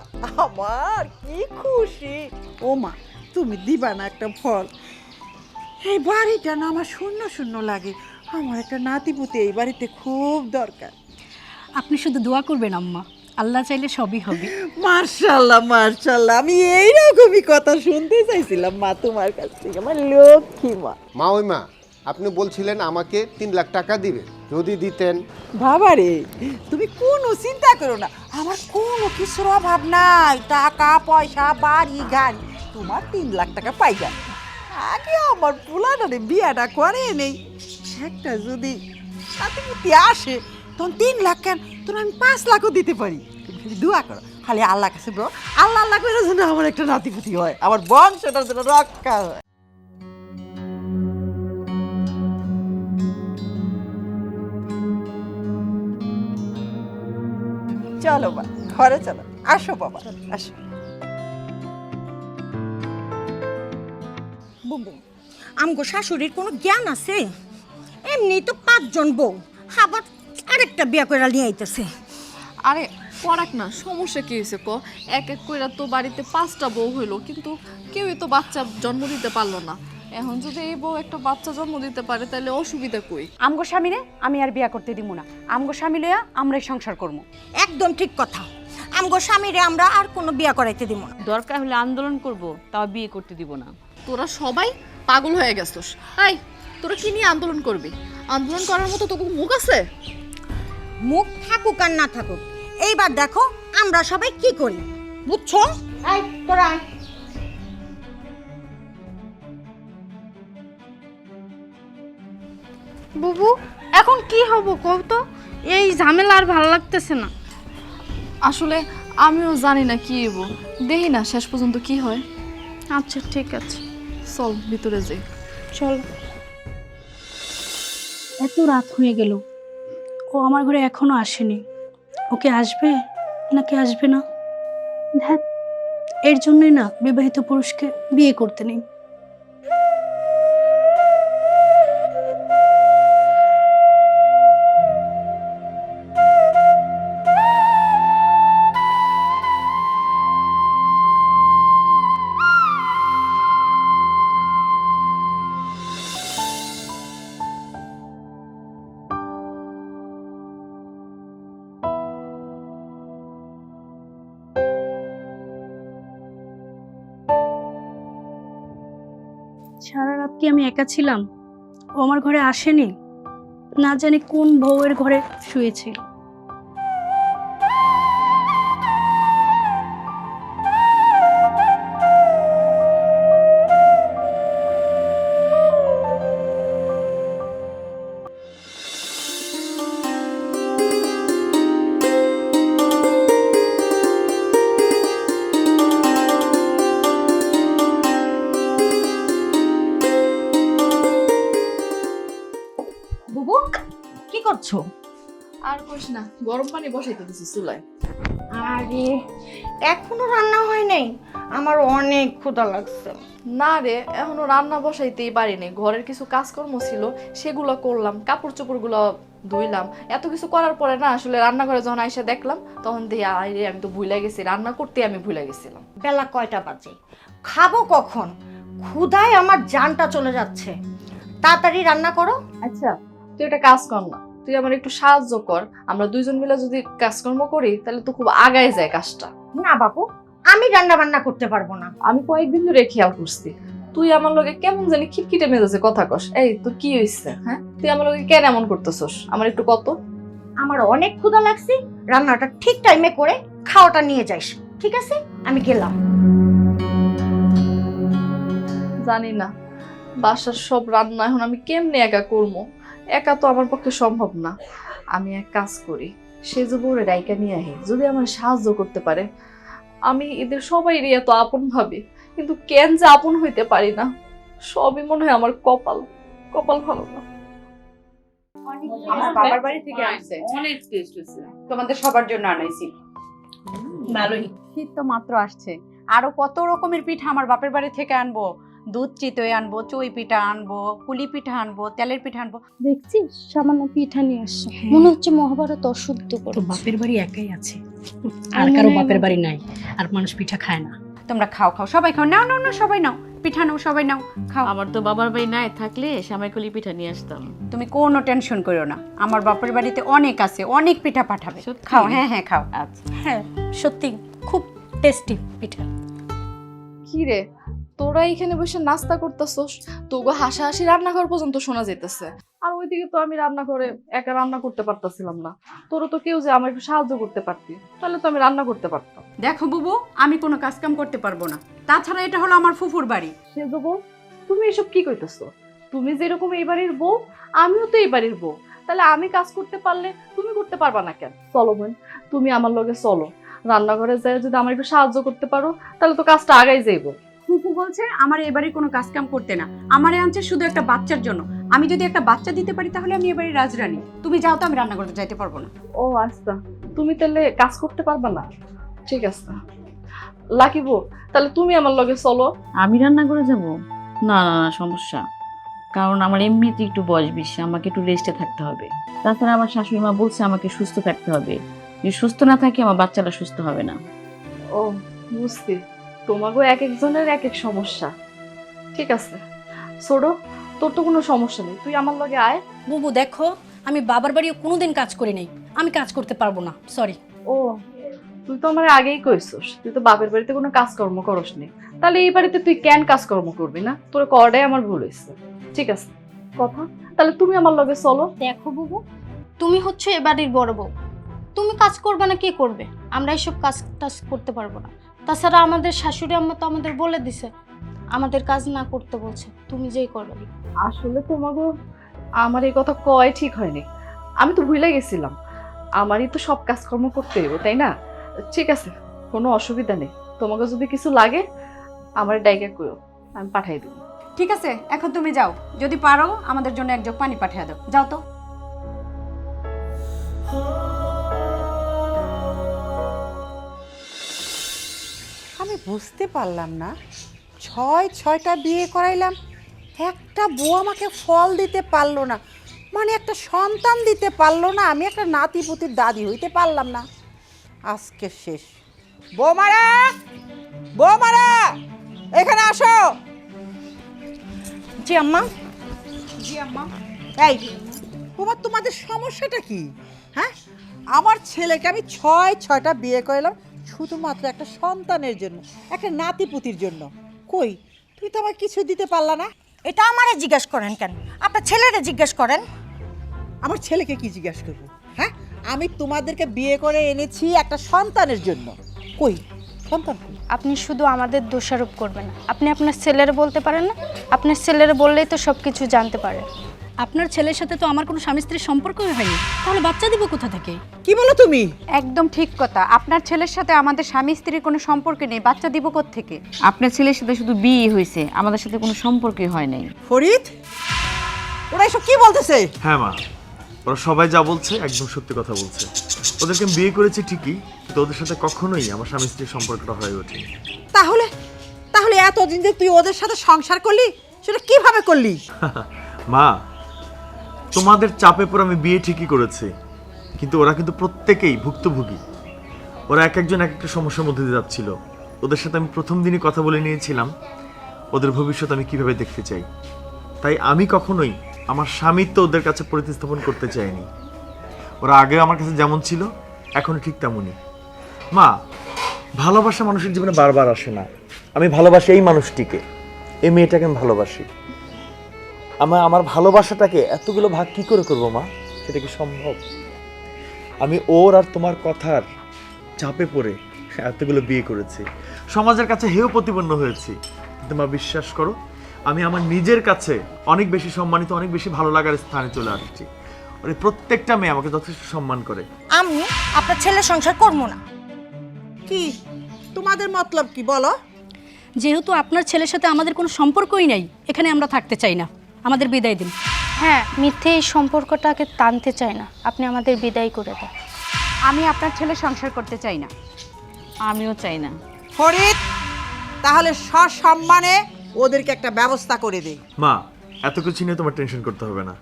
A: আমার কি খুশি। ও মা তুমি দিবা না একটা ফল? এই বাড়িটা না আমার শূন্য শূন্য লাগে। আমার একটা নাতিপুতি এই বাড়িতে খুব দরকার।
J: আপনি শুধু দোয়া করবেন আম্মা, আল্লাহ চাইলে সবই হবে।
A: মার্শাল্লাহ মার্শাল্লাহ, আমি এইরকমই কথা শুনতে চাইছিলাম মা তোমার কাছ থেকে। আমার লক্ষ্মী মা।
M: মা ওই মা, আপনি বলছিলেন আমাকে 3 লাখ টাকা দিবে, যদি দিতেন।
A: বাবা রে, তুমি কোনো চিন্তা করো না, আমার কোনো কিছুর অভাব নাই। টাকা পয়সা বাড়ি গাড়ি, তোমার 3 লাখ টাকা পাই যাবে। আগে আমার পোলাটারে বিয়াটা করে নেই, একটা যদি নাতিপুতি আসে তখন 3 লাখ কেন, তখন আমি 5 লাখও দিতে পারি। তুমি খালি দোয়া করো, খালি আল্লাহ কাছে ব্রো, আল্লাহ আল্লাহ করে যেন আমার একটা নাতিপুতি হয়, আমার বংশটার যেন রক্ষা হয়। চলো বা ঘরে চলো, আসো বাবা আসো।
E: বুবু, আমগো শাশুড়ির কোনো জ্ঞান আছে? এমনি তো 5 জন বউ, আবার আরেকটা বিয়া করে নিয়ে আইতেছে।
B: আরে পড়াক না, সমস্যা কি হয়েছে ক? এক এক কইরা তো বাড়িতে 5টা বউ হইলো, কিন্তু কেউই তো বাচ্চা জন্ম দিতে পারলো না। এখন যদি এই বউ একটা বাচ্চা জন্ম দিতে পারে তাহলে অসুবিধা কই?
H: আমগো স্বামীরে আমি আর বিয়া করতে দিব না। আমগো স্বামী লইয়া আমরাই সংসার করবো।
E: একদম ঠিক কথা। আমগো স্বামীরে আমরা আর কোনো বিয়া করাইতে দিব না।
H: দরকার হলে আন্দোলন করব, তাও বিয়ে করতে দিব না।
B: তোরা সবাই পাগল হয়ে গেছস। এই তোরা কি নিয়ে আন্দোলন করবি? আন্দোলন করার মতো তোকে মুখ আছে?
E: মুখ থাকুক আর না থাকুক, এইবার দেখো আমরা সবাই কি করি, বুঝছো? এই তোরা আয়।
J: বুবু, এখন কি হবো কও তো? এই ঝামেলা আর ভালো লাগতেছে না।
B: আসলে আমিও জানি না কি হইব, দেখি না শেষ পর্যন্ত কি হয়।
J: আচ্ছা ঠিক আছে,
B: চল ভিতরে যাই।
J: চল। এত রাত হয়ে গেল, ও আমার ঘরে এখনো আসেনি। ওকে আসবে নাকি আসবে না? দেখ, এর জন্যই না বিবাহিত পুরুষকে বিয়ে করতে নেই। সারা রাত কি আমি একা ছিলাম? ও আমার ঘরে আসেনি, না জানি কোন বউয়ের ঘরে শুয়েছিল।
E: বুবু, কি করছো?
B: আর কইস না, গরম পানি বসাইতে দিছি চুলায়।
E: আরে এখনো রান্না হয় নাই? আমার অনেক ক্ষুধা লাগছে।
B: না রে, এখনো রান্না বসাইতেই পারিনি। ঘরের কিছু কাজকর্ম ছিল, সেগুলো করলাম, কাপড় চোপড়গুলো ধুইলাম। এত কিছু করার পরে না আসলে রান্নাঘরে যখন আইসা দেখলাম, তখন দিয়ে আরে আমি তো ভুলে গেছি, রান্না করতে আমি ভুলে গেছিলাম।
E: বেলা কয়টা বাজে? খাবো কখন? ক্ষুধায় আমার জানটা চলে যাচ্ছে। তাড়াতাড়ি রান্না করো।
B: আচ্ছা তুই একটা কাজ কর না, তুই আমার একটু সাহায্য কর। আমরা দুইজন মিলে যদি কাজকর্ম করি তাহলে তো খুব আগায় যায় কাজটা।
E: না বাবু, আমি রান্না বান্না করতে পারবো না।
B: আমি কয়েকদিন ধরে খেয়াল করছি তুই আমার লগে কেমন জানি খিটখিটে মেজাজে কথা কস। এই তোর কি হইছে? হ্যাঁ, তুই আমার লগে কেন এমন করতেছস? আমার একটু কত।
E: আমার অনেক ক্ষুধা লাগছে, রান্নাটা ঠিক টাইমে করে খাওয়াটা নিয়ে যাইস, ঠিক আছে? আমি গেলাম।
B: জানি না বাসার সব রান্না এখন আমি কেমনে একা করবো। একা তো আমার পক্ষে সম্ভব না। আমি এক কাজ করি, সে যে বউরে রাইকা নিয়ে আহি, যদি আমার সাহায্য করতে পারে। আমি এদের সবাই এত আপন ভাবি, কিন্তু কেন যে আপন হইতে পারি না। সবই মনে হয় আমার কপাল, কপাল ভালো না।
H: আমার বাবার বাড়ি থেকে আসছে, অনেক টেস্ট হয়েছে, তোমাদের সবার জন্য আনাইছি। ভালোই। শীত তো মাত্র আসছে, আরো কত রকমের পিঠা আমার বাপের বাড়ি থেকে আনবো। দুধ চিতই আনবো, চই পিঠা আনবো, পুলি পিঠা আনবো, তেলের পিঠা আনবো।
J: দেখছিস, সামান্য পিঠা নিয়ে আসছে, মনে হচ্ছে মহাভারত অশুদ্ধ করে।
H: বাপের বাড়ি একাই আছে, আর কারো বাপের বাড়ি নাই, আর মানুষ পিঠা খায় না। তোমরা খাও খাও, সবাই খাও, নাও নাও না, সবাই নাও। পিঠা নাও, সবাই নাও, খাও।
I: আমার তো বাবার বাড়ি নাই, থাকলে সামাইকলি পিঠা নিয়ে আসতাম।
H: তুমি কোনো টেনশন করো না, আমার বাপের বাড়িতে অনেক আছে, অনেক পিঠা পাঠাবে।
I: সত্যি?
H: খাও, হ্যাঁ হ্যাঁ খাও।
I: আচ্ছা।
J: হ্যাঁ সত্যি খুব টেস্টি পিঠা।
B: কি রে, তোরা এখানে বসে নাস্তা করতেছস, তোগো হাসাহাসি রান্নাঘর পর্যন্ত শোনা যাইতেছে। আর ওইদিকে তো আমি রান্নাঘরে একা রান্না করতে পারতাছিলাম না। তোরা তো কেউ যে আমার একটু সাহায্য করতে পারতি, তাহলে তো আমি রান্না করতে পারতাম।
H: দেখো বুবু, আমি কোনো কাজ কাম করতে পারবো না, তাছাড়া এটা হলো আমার ফুফুর বাড়ি।
B: সে তো বউ, তুমি এসব কি কইতেছো? তুমি যেরকম এই বাড়ির বউ, আমিও তো এই বাড়ির বউ, তাহলে আমি কাজ করতে পারলে তুমি করতে পারবা না কেন? চলো বোন, তুমি আমার লগে চলো, রান্নাঘরে যায় যদি আমার একটু সাহায্য করতে পারো তাহলে তো কাজটা আগাই যাইবো।
H: ফুফু বলছে আমার এই বাড়ির কোনো কাজ কাম করতে না, আমারে আনছে শুধু একটা বাচ্চার জন্য। আমি যদি একটা বাচ্চা দিতে পারি তাহলে আমি এ বাড়ির রাজরানী। তুমি যাও তো, আমি রান্না করতে যাইতে পারবো না।
B: ও আচ্ছা, তুমি তাহলে কাজ করতে পারবা না? ঠিক আছে লাকি বউ, তাহলে তুমি আমার লগে চলো।
I: আমি রান্না করে যাব? না না না, সমস্যা, কারণ আমার এমনিতে একটু বয়স বেশি, আমাকে একটু রেস্টে থাকতে হবে। তাছাড়া আমার শাশুড়ি মা বলছে আমাকে সুস্থ থাকতে হবে, যদি সুস্থ না থাকি আমার বাচ্চারা সুস্থ হবে না।
B: ও বুঝছি, তোমাকেও এক একজনের এক এক সমস্যা। ঠিক আছে ছোড়ো, তোর তো কোনো সমস্যা নেই, তুই আমার লগে আয়।
J: বুবু দেখো, আমি বাবার বাড়িও কোনোদিন কাজ করি নাই, আমি কাজ করতে পারবো না, সরি।
B: ও তুই তো আমার আগেই কইছস তুই তো বাপের বাড়িতে কোনো কাজকর্ম করস নি, তাহলে এই বাড়িতে তুই কেন কাজকর্ম করবি না? তোর করাটাই আমার ভুল হয়েছে। ঠিক আছে কথা, তাহলে তুমি আমার লগে চলো।
J: দেখো বুবু, তুমি হচ্ছে এ বাড়ির বড় বউ, তুমি কাজ করবে না কে করবে? আমরা এসব কাজ টাজ করতে পারবো না। তাছাড়া আমাদের শাশুড়ি আম্মা তো আমাদের বলে দিছে আমাদের কাজ না করতে বলছে, তুমি যেই করবে।
B: আসলে তোমাকে আমার এই কথা কয় ঠিক হয়নি, আমি তো ভুলে গেছিলাম, আমারই তো সব কাজকর্ম করতে হইব, তাই না? ঠিক আছে, কোনো অসুবিধা নেই, তোমাকে যদি কিছু লাগে আমার ডাইকে কইও, আমি পাঠাই দিব।
H: ঠিক আছে, এখন তুমি যাও, যদি পারো আমাদের জন্য এক জগ পানি পাঠিয়ে দাও, যাও তো।
A: আমি বুঝতে পারলাম না, ছয়টা বিয়ে করাইলাম, একটা বউ আমাকে ফল দিতে পারলো না, মানে একটা সন্তান দিতে পারলো না, আমি একটা নাতিপুতির দাদি হইতে পারলাম না। আজকে শেষ। বৌমারা, বৌমারা, এখানে আসো।
E: জি আম্মা।
A: জি আম্মা। এই বৌমা, তোমাদের সমস্যাটা কি? হ্যাঁ, আমার ছেলেকে আমি ছয়টা বিয়ে করালাম শুধুমাত্র একটা সন্তানের জন্য, একটা নাতিপুতির জন্য। কই, তুই তো আমার কিছু দিতে পারলা না।
E: এটা আমারে জিজ্ঞেস করেন কেন? আপনার ছেলেরে জিজ্ঞেস করেন।
A: আমার ছেলেকে কি জিজ্ঞাসা করবো? হ্যাঁ, আমি তোমাদেরকে বিয়ে করে এনেছি একটা সন্তানের জন্য। কই সন্তান?
J: আপনি শুধু আমাদের দোষারোপ করবেন না, আপনি আপনার ছেলের বলতে পারেন না? আপনার ছেলের বললেই তো সব কিছু জানতে পারে। আপনার ছেলের সাথে তো আমার কোনো স্বামী স্ত্রীর সম্পর্কই হয়নি, তাহলে বাচ্চা দিব কোথা থেকে?
A: কি বলো তুমি?
H: একদম ঠিক কথা, আপনার ছেলের সাথে আমাদের স্বামী স্ত্রীর কোনো সম্পর্ক নেই, বাচ্চা দিব কোত্থেকে?
I: আপনার ছেলের সাথে শুধু বিয়ে হয়েছে, আমাদের সাথে কোনো সম্পর্কই হয় নাই।
A: ফরিদ, ওরা এসব কি বলতেছে?
C: হ্যাঁ মা, ওরা সবাই যা বলছে একদম সত্যি কথা বলছে। ওদেরকে আমি বিয়ে করেছি ঠিকই, কিন্তু ওদের সাথে কখনোই আমার স্বামী স্ত্রীর সম্পর্কটা হয়ে ওঠেনি।
A: তাহলে তাহলে এতদিন যে তুই ওদের সাথে সংসার করলি, সেটা কিভাবে করলি?
C: মা, তোমাদের চাপে পড়ে আমি বিয়ে ঠিকই করেছি, কিন্তু ওরা কিন্তু প্রত্যেকেই ভুক্তভোগী। ওরা এক একজন এক একটা সমস্যার মধ্যে দিয়ে যাচ্ছিল। ওদের সাথে আমি প্রথম দিনই কথা বলে নিয়েছিলাম ওদের ভবিষ্যৎ আমি কিভাবে দেখতে চাই। তাই আমি কখনোই আমার স্বামীত্ব ওদের কাছে প্রতিস্থাপন করতে চাইনি। ওরা আগে আমার কাছে যেমন ছিল এখনো ঠিক তেমনই। মা, ভালোবাসা মানুষের জীবনে বারবার আসে না। আমি ভালোবাসি এই মানুষটিকে, এই মেয়েটাকে আমি ভালোবাসি। আমার ভালোবাসাটাকে এতগুলো ভাগ কি করে করবো মা? সেটা কি সম্ভব? আমি ওর আর তোমার কথার চাপে পড়ে এতগুলো বিয়ে করেছি, সমাজের কাছে হেয় প্রতিপন্ন হয়েছি, কিন্তু মা বিশ্বাস করো, আমি আমার নিজের কাছে অনেক বেশি সম্মানিত, অনেক বেশি ভালো লাগার স্থানে চলে আসছি। ওর প্রত্যেকটা মেয়ে আমাকে যথেষ্ট সম্মান করে।
E: আমি আপনার ছেলের সংসার করবো না।
A: কি তোমাদের মতলব কি বলো?
J: যেহেতু আপনার ছেলের সাথে আমাদের কোনো সম্পর্কই নাই, এখানে আমরা থাকতে চাই না, আমাদের বিদায় দিন।
N: হ্যাঁ, মিথ্যে এই সম্পর্কটাকে টানতে চাই না, আপনি আমাদের বিদায় করে দেন।
H: আমি আপনার ছেলে সংসার করতে চাই না।
I: আমিও চাই না।
A: ফরিদ, তাহলে সসম্মানে ওদেরকে একটা ব্যবস্থা করে দে।
C: মা, এত কিছু নিয়ে তোমার টেনশন করতে হবে না,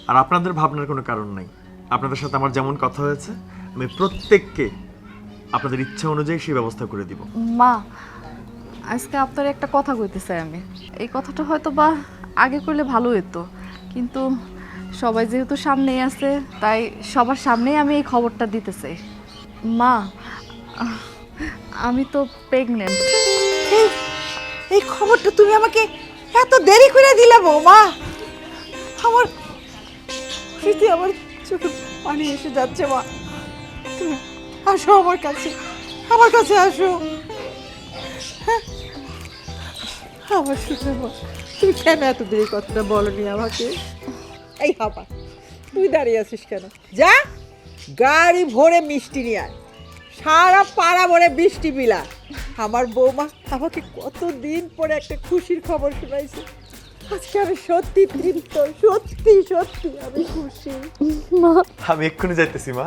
C: আর আপনাদের ভাবনার কোনো কারণ নাই। আপনাদের সাথে আমার যেমন কথা হয়েছে, আমি প্রত্যেককে আপনাদের ইচ্ছা অনুযায়ী সেই ব্যবস্থা করে দিব।
B: মা, আজকে আপনার একটা কথা কইতে চাই আমি। এই কথাটা হয়তো বা আগে করলে ভালো হতো, কিন্তু সবাই যেহেতু সামনেই আছে তাই সবার সামনেই আমি এই খবরটা দিতে চাই। মা, আমি তো প্রেগনেন্ট।
A: এই খবরটা তুমি আমাকে এত দেরি করে দিলে বৌমা। আমার খুশিতে আমার চোখে পানি এসে যাচ্ছে মা। তুমি আসো আমার কাছে আসো। হ্যাঁ, আমার শুনে মা, তুমি কেন এত দেরি কথাটা বলনি আমাকে? এই হাবা, তুই দাঁড়িয়ে আছিস কেন? যা গাড়ি ভরে মিষ্টি নিয়ে আয়, সারা পাড়া ভরে বৃষ্টি বিলা। আমার বৌমা আমাকে কতদিন পরে একটা খুশির খবর শোনাইছে। আজকে আমি সত্যি তৃপ্ত, সত্যি সত্যি আমি খুশি।
C: আমি এক্ষুনি যাইতেছি মা।